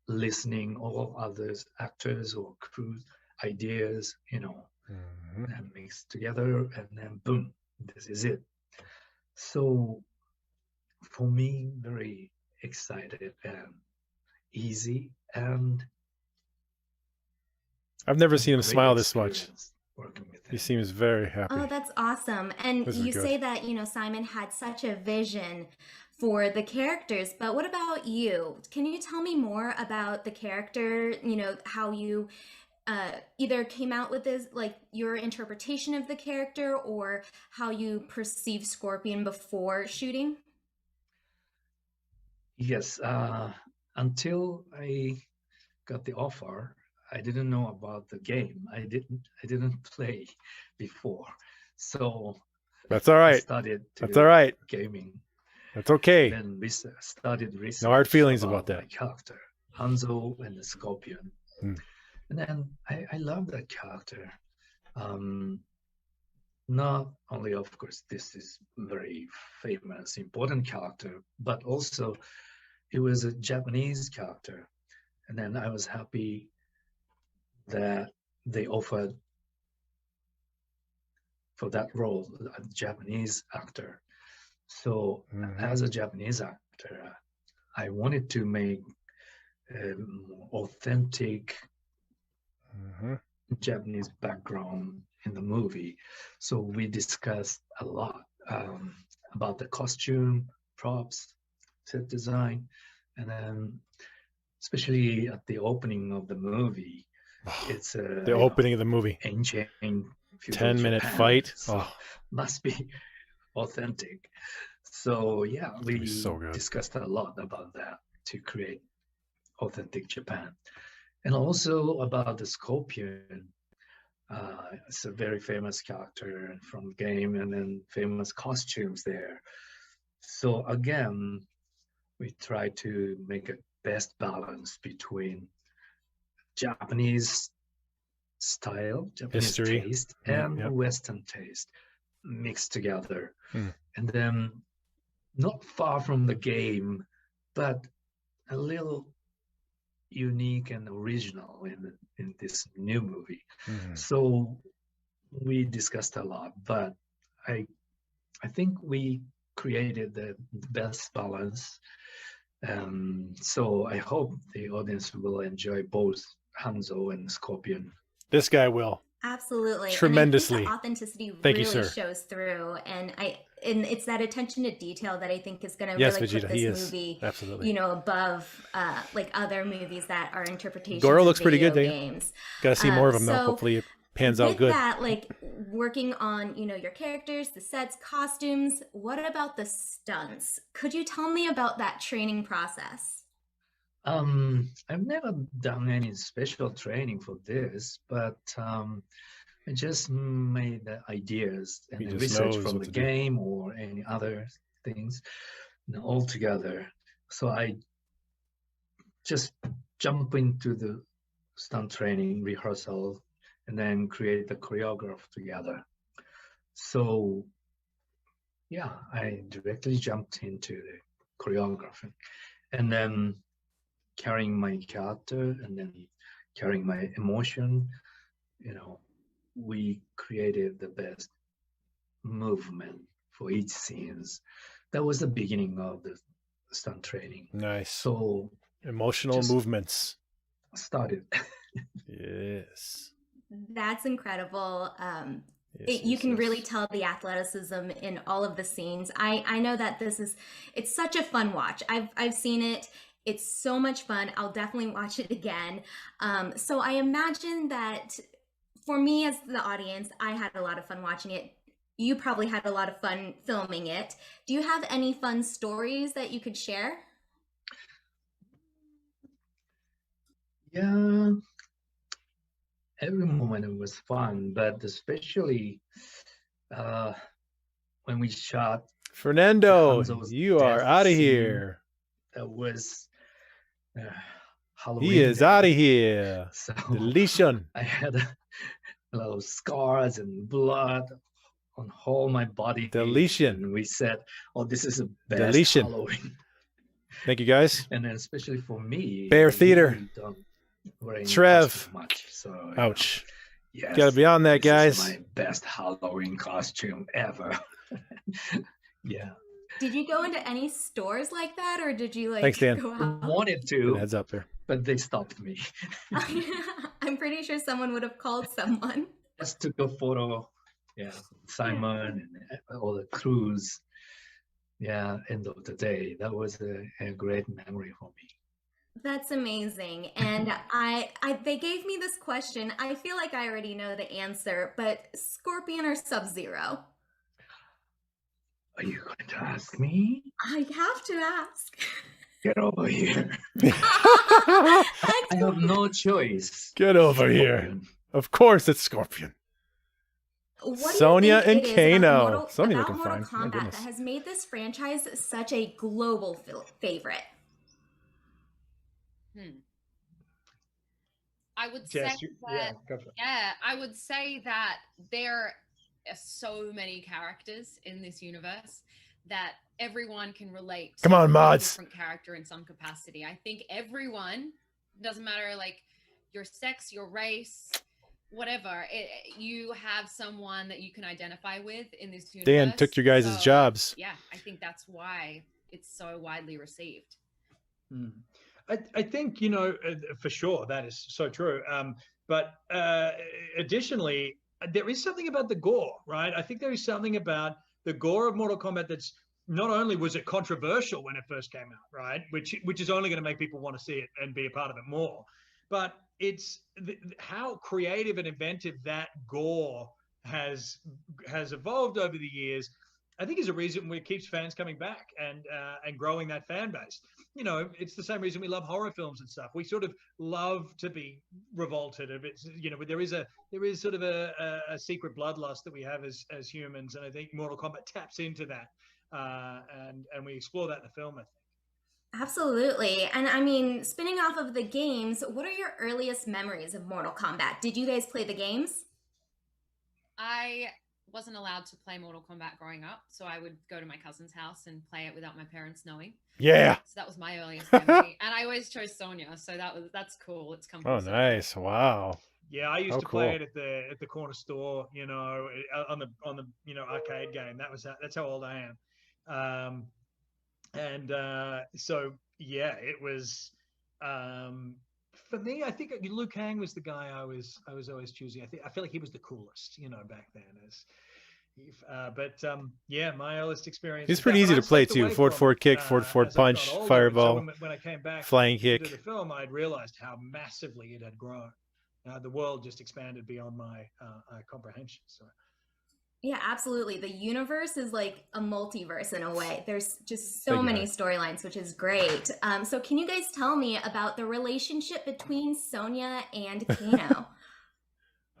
listening all others actors or crew ideas, you know, and mix together, and then boom, this is it. So for me, very excited and easy, and I've never a seen him great smile this much. experience working with He him. seems very happy. Oh, that's awesome. And This is you good. say that, you know, Simon had such a vision for the characters, but what about you? Can you tell me more about the character, you know, how you either came out with this, like your interpretation of the character, or how you perceive Scorpion before shooting? Yes, until I got the offer, I didn't know about the game. I didn't play before, so That's all I right. started That's all right. gaming. That's okay. Then we started research. No hard feelings about that. My character, Hanzo and the Scorpion. And then I love that character. Not only, of course, this is very famous, important character, but also it was a Japanese character. And then I was happy that they offered for that role a Japanese actor. So as a Japanese actor, I wanted to make authentic Japanese background in the movie. So we discussed a lot about the costume, props, set design, and then especially at the opening of the movie, it's the opening of the movie. Ancient 10-minute Japan, fight. so must be authentic. So yeah, we so good. discussed a lot about that to create authentic Japan. And also about the Scorpion. It's a very famous character from the game, and then famous costumes there. So again, we try to make a best balance between Japanese style, Japanese History. taste, Yeah, and yep. Western taste mixed together. Hmm. And then not far from the game, but a little unique and original in this new movie. Mhm. So we discussed a lot, but I think we created the best balance. So I hope the audience will enjoy both Hanzo and Scorpion. This guy will. Absolutely. Tremendously. And I think the authenticity Thank you, really sir. shows through. And it's that attention to detail that I think is going to Yes, really Vegeta, put he this is. movie, Absolutely. you know, above like other movies that are interpretations Goro of looks pretty video good, Dan. games. Gotta see more of him, though. So Hopefully it pans out with good. that, like working on, you know, your characters, the sets, costumes, what about the stunts? Could you tell me about that training process? I've never done any special training for this, but I just made the ideas and He the just research knows from what the to do. game or any other things, you know, all together. So I just jump into the stunt training rehearsal and then create the choreograph together. So yeah, I directly jumped into the choreographing and then carrying my character and then carrying my emotion, you know, we created the best movement for each scenes. That was the beginning of the stunt training. Nice. So emotional just movements. started. Yes. That's incredible. Yes, You yes, can yes. really tell the athleticism in all of the scenes. I know that it's such a fun watch. I've seen it. It's so much fun. I'll definitely watch it again. So I imagine that for me as the audience, I had a lot of fun watching it. You probably had a lot of fun filming it. Do you have any fun stories that you could share? Yeah, every moment was fun, but especially when we shot Fernando, Hanzo's you are death out of scene, here. that was Halloween. He is day. out of here. So Deletion. I had a little scars and blood on all my body. Deletion. And we said, "Oh, this is the best Deletion. Halloween." Thank you, guys. And then especially for me, Bear I Theater. usually don't wear any Trev. costume much. So Ouch. yes, Gotta be on that, this guys. is my best Halloween costume ever. Yeah. Did you go into any stores like that, or did you like Thanks, Dan. go out? Wanted Put a to, heads up there. but they stopped me. I'm pretty sure someone would have called someone. Just took a photo. Yeah, Simon and all the crews. Yeah, end of the day, that was a great memory for me. That's amazing. And they gave me this question. I feel like I already know the answer, but Scorpion or Sub-Zero? Are you going to ask me? I have to ask. Get over here. I I have no choice. Get over here. Scorpion. Of course it's Scorpion. What Sonya do you and think it is Kano. Sonya about looking Mortal fine. My Kombat goodness. that has made this franchise such a global favorite? I would Jess, say yeah, that, go for it. yeah, I would say that there are so many characters in this universe that everyone can relate to Come on, a mods. different character in some capacity. I think everyone, doesn't matter like your sex, your race, whatever, you have someone that you can identify with in this universe. Dan took your guys' So, jobs. Yeah, I think that's why it's so widely received. I think, you know, for sure, that is so true. But additionally, there is something about the gore, right? I think there is something about the gore of Mortal Kombat that's not only was it controversial when it first came out, right? Which is only going to make people want to see it and be a part of it more. But it's how creative and inventive that gore has evolved over the years. I think is a reason where it keeps fans coming back and growing that fan base. You know, it's the same reason we love horror films and stuff. We sort of love to be revolted. If it's, you know, but there is sort of a secret bloodlust that we have as humans, and I think Mortal Kombat taps into that, and we explore that in the film, I think. Absolutely. And I mean, spinning off of the games, what are your earliest memories of Mortal Kombat? Did you guys play the games? I wasn't allowed to play Mortal Kombat growing up, so I would go to my cousin's house and play it without my parents knowing. Yeah. So that was my earliest memory, and I always chose Sonya, so that's cool. It's come. Oh, nice! Wow. Yeah, I used to play it at the corner store, you know, on the you know, arcade game. That's how old I am. So yeah, it was for me. I think Liu Kang was the guy I was always choosing. I feel like he was the coolest, you know, back then. Yeah, my earliest experience. He's pretty easy to play too. Forward kick, forward punch, fireball, so when I came back, flying kick. To the film, I'd realized how massively it had grown. The world just expanded beyond my comprehension. So. Yeah, absolutely. The universe is like a multiverse in a way. There's just so many storylines, which is great. So can you guys tell me about the relationship between Sonya and Kano?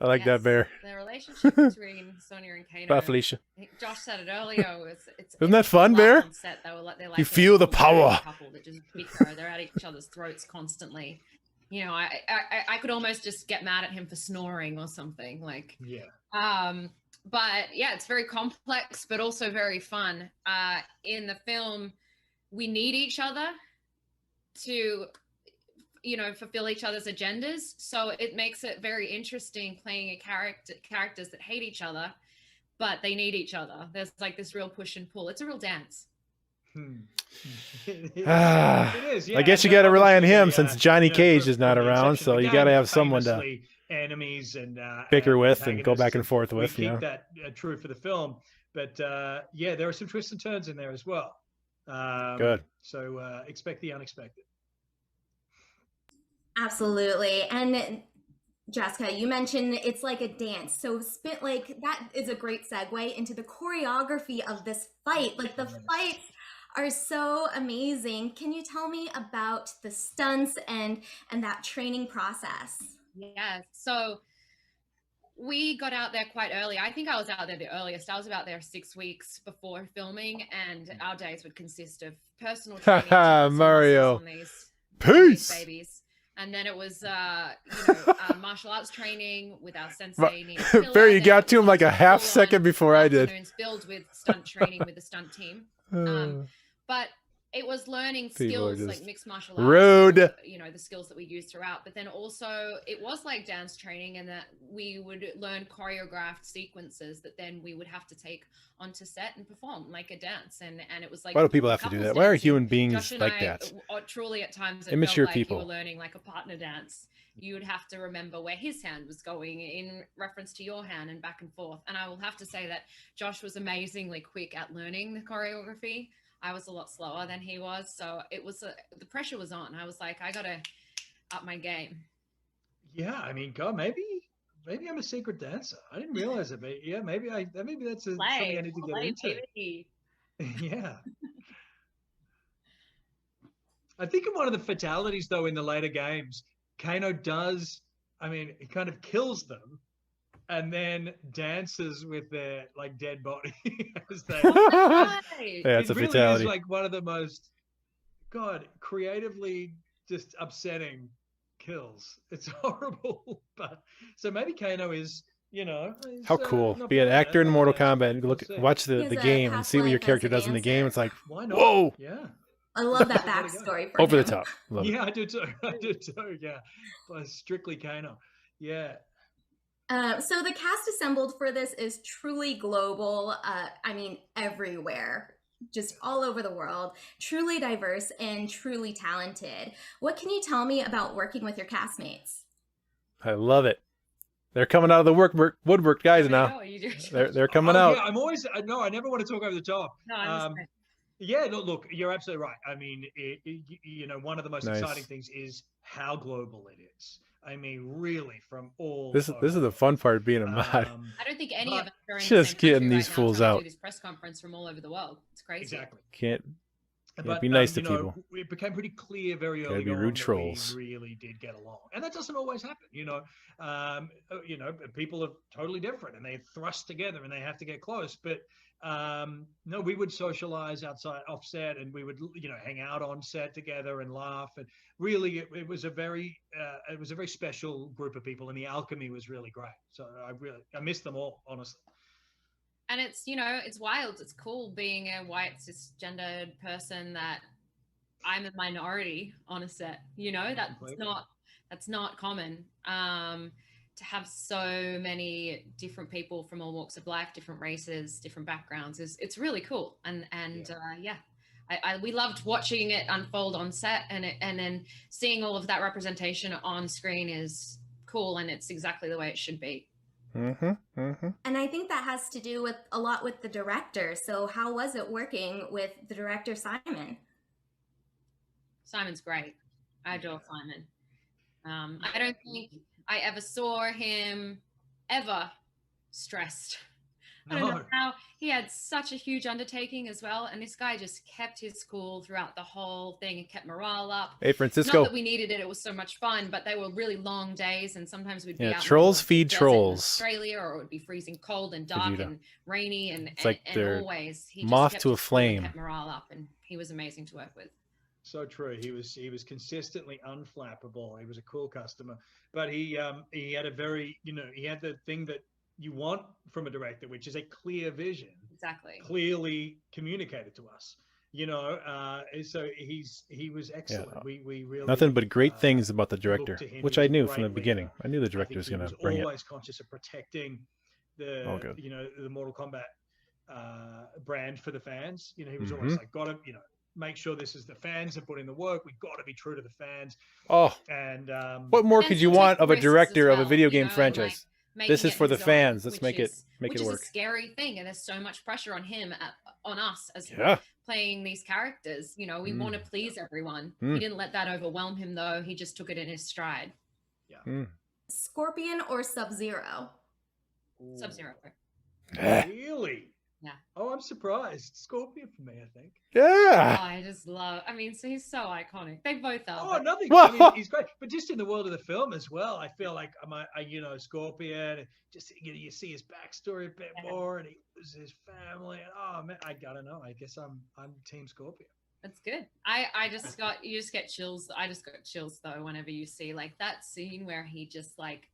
I like that, Bear. The relationship between Sonya and Kano. Bye, Felicia. I think Josh said it earlier. Isn't that fun, Bear? Set, they're like you feel the power. Couple that just bicker. They're at each other's throats constantly. You know, I could almost just get mad at him for snoring or something. Like, yeah. But yeah, it's very complex, but also very fun. In the film, we need each other to, you know, fulfill each other's agendas. So it makes it very interesting playing characters that hate each other, but they need each other. There's like this real push and pull. It's a real dance. It is, yeah. I guess you got to rely on him since Johnny Cage is not around, so you got to have someone to enemies and bicker with and go back and forth with. We keep that true for the film, but yeah, there are some twists and turns in there as well. Good. So expect the unexpected. Absolutely. And Jessica, you mentioned it's like a dance. So that is a great segue into the choreography of this fight. Like the fights are so amazing. Can you tell me about the stunts and that training process? Yeah. So we got out there quite early. I think I was out there the earliest. I was about there 6 weeks before filming, and our days would consist of personal training. Mario. On these babies. And then it was, martial arts training with our sensei. Barry, you got to him like a half second before I did. Filled with stunt training with the stunt team. But it was learning skills like mixed martial arts. Rude. You know, the skills that we used throughout. But then also it was like dance training, and that we would learn choreographed sequences that then we would have to take onto set and perform like a dance. And it was like, why do people have to do that? Why are human beings like that? Truly at times it immature felt like people. You were learning like a partner dance. You would have to remember where his hand was going in reference to your hand and back and forth. And I will have to say that Josh was amazingly quick at learning the choreography. I was a lot slower than he was. So it was, the pressure was on. I was like, I got to up my game. Yeah. I mean, God, maybe I'm a secret dancer. I didn't realize it, but yeah, maybe that's something I need to get into. Baby. Yeah. I think in one of the fatalities though, in the later games, Kano does, he kind of kills them and then dances with their like dead body. As they, yeah, it's a really fatality. Is like one of the most, creatively just upsetting kills. It's horrible, but so maybe Kano is, how cool. Be an actor in Mortal Kombat and watch the game and see what your character does in the game. It's like, whoa. Yeah. I love that backstory for over him. the top. Love yeah, I do too. Yeah. But strictly Kano. Yeah. So the cast assembled for this is truly global. Everywhere, just all over the world, truly diverse and truly talented. What can you tell me about working with your castmates? I love it. They're coming out of the woodwork guys now. They're coming out. Yeah, I'm always, no, I never want to talk over the top. No, I'm just yeah, look, you're absolutely right. I mean, one of the most exciting things is how global it is. I mean, really from all This is the over. fun part of being a mod. I don't think any of But us are in the just same getting country these right now fools trying to out. do this press conference from all over the world. It's crazy. exactly. Can't But be nice to you know, people. it became pretty clear very Gotta early be on rude that trolls. we really did get along, and that doesn't always happen. You know, people are totally different, and they thrust together, and they have to get close. But no, we would socialize outside offset, and we would, you know, hang out on set together and laugh. And really, it was a very special group of people, and the alchemy was really great. So I miss them all, honestly. And it's, you know, it's wild. It's cool being a white cisgendered person that I'm a minority on a set. You know, Completely. that's not common. To have so many different people from all walks of life, different races, different backgrounds it's really cool. And we loved watching it unfold on set, and then seeing all of that representation on screen is cool, and it's exactly the way it should be. And I think that has to do with a lot with the director. So how was it working with the director, Simon? Simon's great. I adore Simon. I don't think I ever saw him ever stressed. I don't know how. He had such a huge undertaking as well, and this guy just kept his cool throughout the whole thing and kept morale up. Hey, Francisco. Not that we needed it; it was so much fun, but they were really long days, and sometimes we'd be out trolls in the feed desert trolls. in Australia, or it would be freezing cold and dark Vegeta. and rainy, and It's like they're always he just moth kept to a his cool and flame. kept morale up, and he was amazing to work with. So true. He was consistently unflappable. He was a cool customer, but he had a very, you know, he had the thing that you want from a director, which is a clear vision, Exactly. clearly communicated to us. You know, so he was excellent. Yeah. We really Nothing but great things about the looked director, to him. which He I was a knew great from the leader. beginning. I knew the I director think was he going was to bring it. always conscious of protecting Oh, good. you know, the Mortal Kombat brand for the fans. You know, he was always like, got to, you know, make sure this is the fans have put in the work. We've got to be true to the fans. Oh, and what more And could to you take want of a risks as director of a well, video you game know, and, franchise? like, This is making for the his own, fans. Let's which make it is work. a scary thing, and there's so much pressure on him, on us as Yeah. playing these characters. You know, we want to please everyone. He didn't let that overwhelm him, though. He just took it in his stride. Scorpion or Sub-Zero? Sub-Zero. Really? Yeah. Oh, I'm surprised. Scorpion for me, I think. Yeah. Oh, I just love. I mean, so he's so iconic. They both are. Oh, but nothing. I mean, he's great, but just in the world of the film as well, I feel like you know, Scorpion. Just you see his backstory a bit more, and he loses his family. And, oh man, I gotta know. I guess I'm Team Scorpion. That's good. You just get chills. I just got chills though whenever you see like that scene where he just like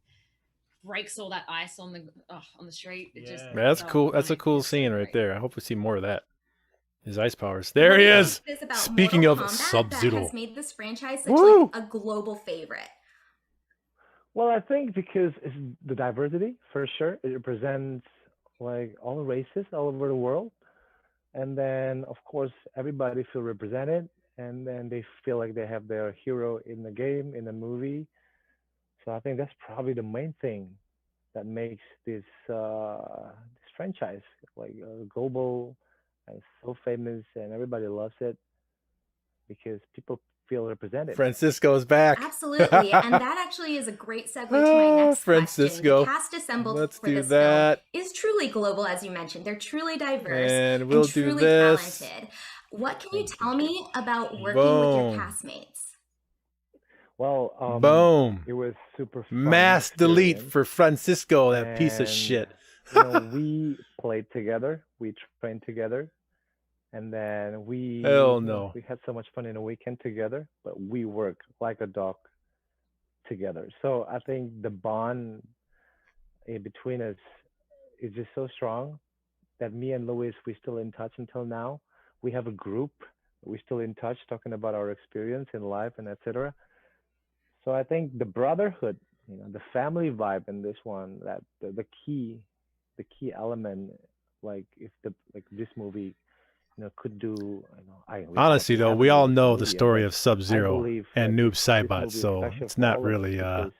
breaks all that ice on the street. That's cool. That's a cool scene right there. I hope we see more of that. His ice powers. There he is. Speaking of Sub-Zero, that has made this franchise such like a global favorite. Well, I think because it's the diversity for sure. It represents like all races all over the world, and then of course everybody feel represented, and then they feel like they have their hero in the game, in the movie. So I think that's probably the main thing that makes this franchise like global and so famous, and everybody loves it because people feel represented. Francisco's back. Absolutely, and that actually is a great segue to my next Francisco. question. The cast assembled Let's for do this that. film is truly global, as you mentioned. They're truly diverse And we'll do truly this. talented. What can you tell me about working with Boom. your castmates? Well, Boom. It was super fun Mass delete experience. for Francisco, that piece of And, shit. You know, we played together, we trained together, and then we Hell you know, no. we had so much fun in a weekend together, but we work like a dog together. So I think the bond between us is just so strong that me and Luis, we're still in touch until now. We have a group, we're still in touch talking about our experience in life and etc. So I think the brotherhood, you know, the family vibe in this one, that the key element, like if this movie, you know, could do, you know, Honestly, though, we all know the story of I Sub-Zero believe and that Noob this Saibot, movie is so special it's for not all of us really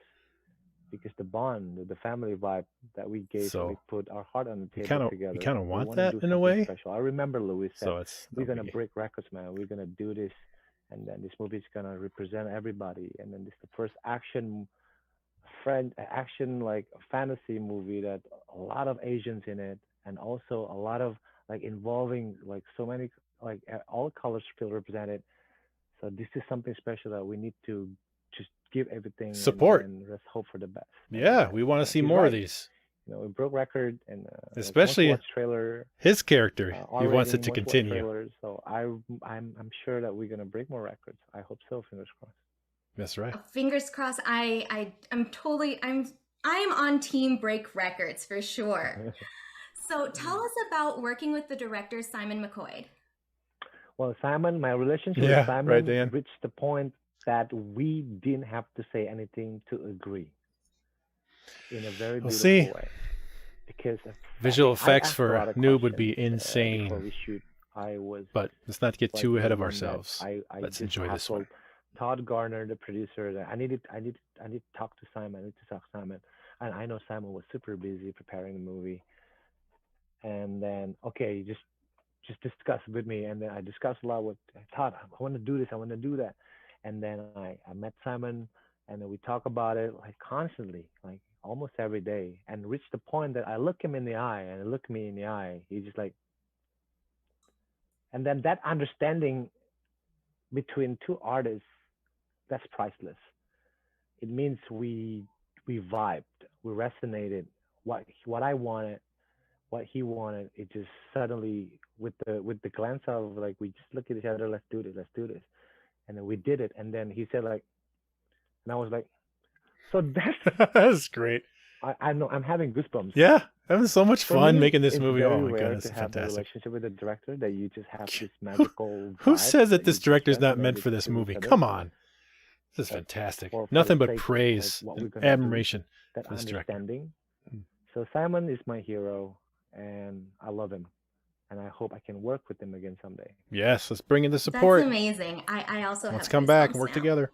because the bond, the family vibe that we gave, So, and we put our heart on the you table kinda- together. you kinda We want wanna that do in a something way. Special. I remember Luis said, So it's we're gonna break records, man. We're gonna do this, and then this movie is gonna represent everybody. And then this is the first action friend action like fantasy movie that a lot of Asians in it, and also a lot of like involving like so many like all colors feel represented. So this is something special that we need to just give everything Support. and let's hope for the best. Yeah, we want to see he's more of right. these. You know, it broke record, and like, once you Especially watch trailer, his character. He wants it R-rating, to once you watch continue. trailers, so I'm sure that we're gonna break more records. I hope so. Fingers crossed. That's right. Fingers crossed. I'm on team break records for sure. So tell us about working with the director Simon McCoy. Well, Simon, my relationship Yeah, with Simon right, Dan. reached the point that we didn't have to say anything to agree in a very We'll beautiful see. way. Because Visual I effects asked a lot for of Noob would be questions, insane. before we shoot. I was But let's not get like too ahead the of one that ourselves. I Let's just enjoy this one. hassled Todd Garner, the producer, that I need to talk to Simon. I need to talk to Simon. And I know Simon was super busy preparing the movie. And then okay, just discuss with me. And then I discussed a lot with Todd. I want to do this. I want to do that. And then I met Simon, and then we talk about it like constantly, like almost every day, and reached the point that I look him in the eye, and he looked me in the eye. He's just like, and then that understanding between two artists, that's priceless. It means we vibed, we resonated. What I wanted, what he wanted, it just suddenly with the glance of like we just look at each other, let's do this, and then we did it. And then he said like, and I was like, so that's That's great. I know I'm having goosebumps. Yeah, having so much For fun me, making this it's movie. very Oh my rare goodness, to it's have a fantastic. relationship with a director that you just have this magical. Who vibe says that you this just director's not resonate meant with for this with each movie? other. Come on. This is But fantastic. for Nothing the but sake of, praise what we're and gonna do, admiration that for this director. understanding. So Simon is my hero, and I love him, and I hope I can work with him again someday. Yes, let's bring in the support. That's amazing. I also Let's have come back and goosebumps work now. together.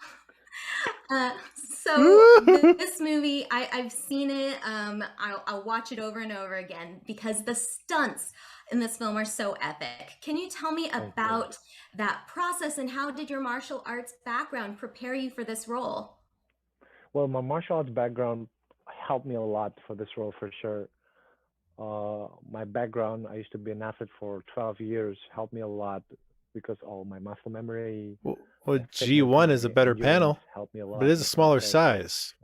So this movie, I've seen it. I'll watch it over and over again because the stunts in this film are so epic. Can you tell me Thank you. about that process, and how did your martial arts background prepare you for this role? Well, my martial arts background helped me a lot for this role for sure. My background, I used to be an athlete for 12 years, helped me a lot because all my muscle memory, Well, fitness, G1 is a my better endurance panel, helped me a lot but it is in a the smaller process of size.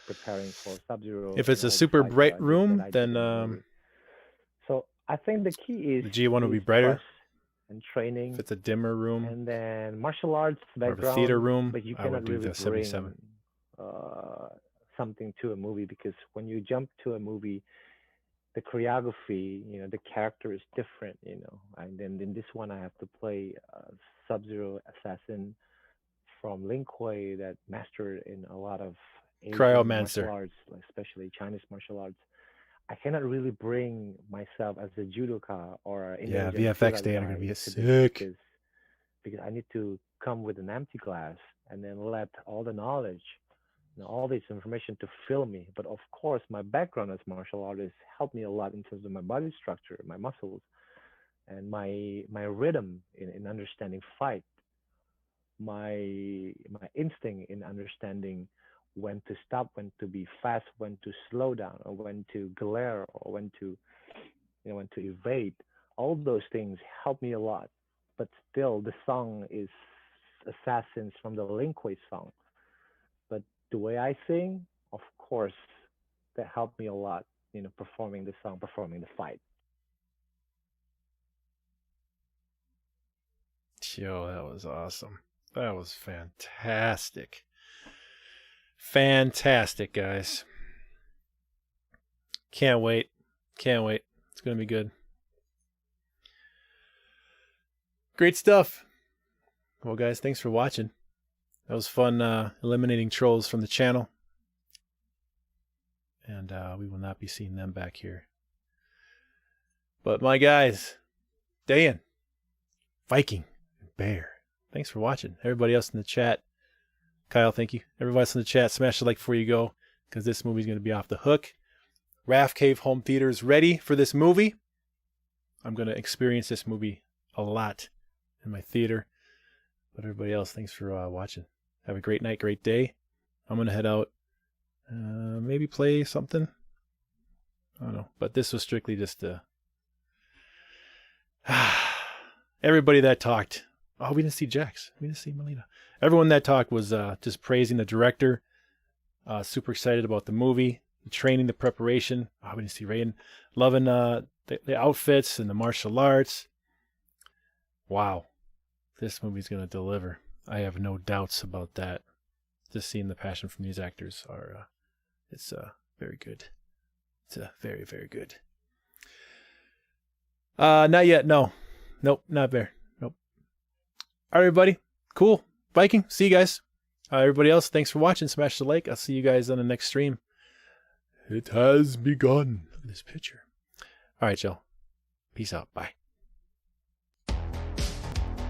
preparing for Sub-Zero If and it's a all the super fights bright that room, I did then in the movie. So I think the key the is G1 will be brighter. trust and training, If it's a dimmer room and then martial arts or if a background. theater room, But you I would cannot do really the 77. bring something to a movie, because when you jump to a movie, the choreography, the character is different, And then in this one, I have to play a Sub-Zero assassin from Lin Kuei that mastered in a lot of Asian martial Cryomancer. arts, especially Chinese martial arts. I cannot really bring myself as a judoka or an Yeah, Indonesian VFX silat day are guy gonna be to this, sick. because I need to come with an empty glass and then let all the knowledge, all this information to fill me. But of course, my background as martial artist helped me a lot in terms of my body structure, my muscles, and my rhythm in understanding fight, my instinct in understanding when to stop, when to be fast, when to slow down, or when to glare, or when to evade. All those things help me a lot. But still, the song is Assassins from the Lin Kuei song. But the way I sing, of course, that helped me a lot, performing the song, performing the fight. Yo, that was awesome. That was fantastic. Fantastic, guys. Can't wait. Can't wait. It's going to be good. Great stuff. Well, guys, thanks for watching. That was fun eliminating trolls from the channel. And we will not be seeing them back here. But my guys, Dan, Viking, and Bear, thanks for watching. Everybody else in the chat, Kyle, thank you. Everybody else in the chat, smash the like before you go, because this movie's going to be off the hook. Rafcave home theater is ready for this movie. I'm going to experience this movie a lot in my theater. But everybody else, thanks for watching. Have a great night, great day. I'm going to head out Maybe play something. I don't know. But this was strictly just everybody that talked. Oh, we didn't see Jax. We didn't see Melina. Everyone that talked was just praising the director. Super excited about the movie, the training, the preparation. Oh, we didn't see Raiden. Loving the outfits and the martial arts. Wow. This movie's going to deliver. I have no doubts about that. Just seeing the passion from these actors it's very good. It's very, very good. Not yet. No. Nope. Not there. Nope. All right, everybody. Cool. Viking. See you guys. Everybody else, thanks for watching. Smash the like. I'll see you guys on the next stream. It has begun. This picture. All right, y'all. Peace out. Bye.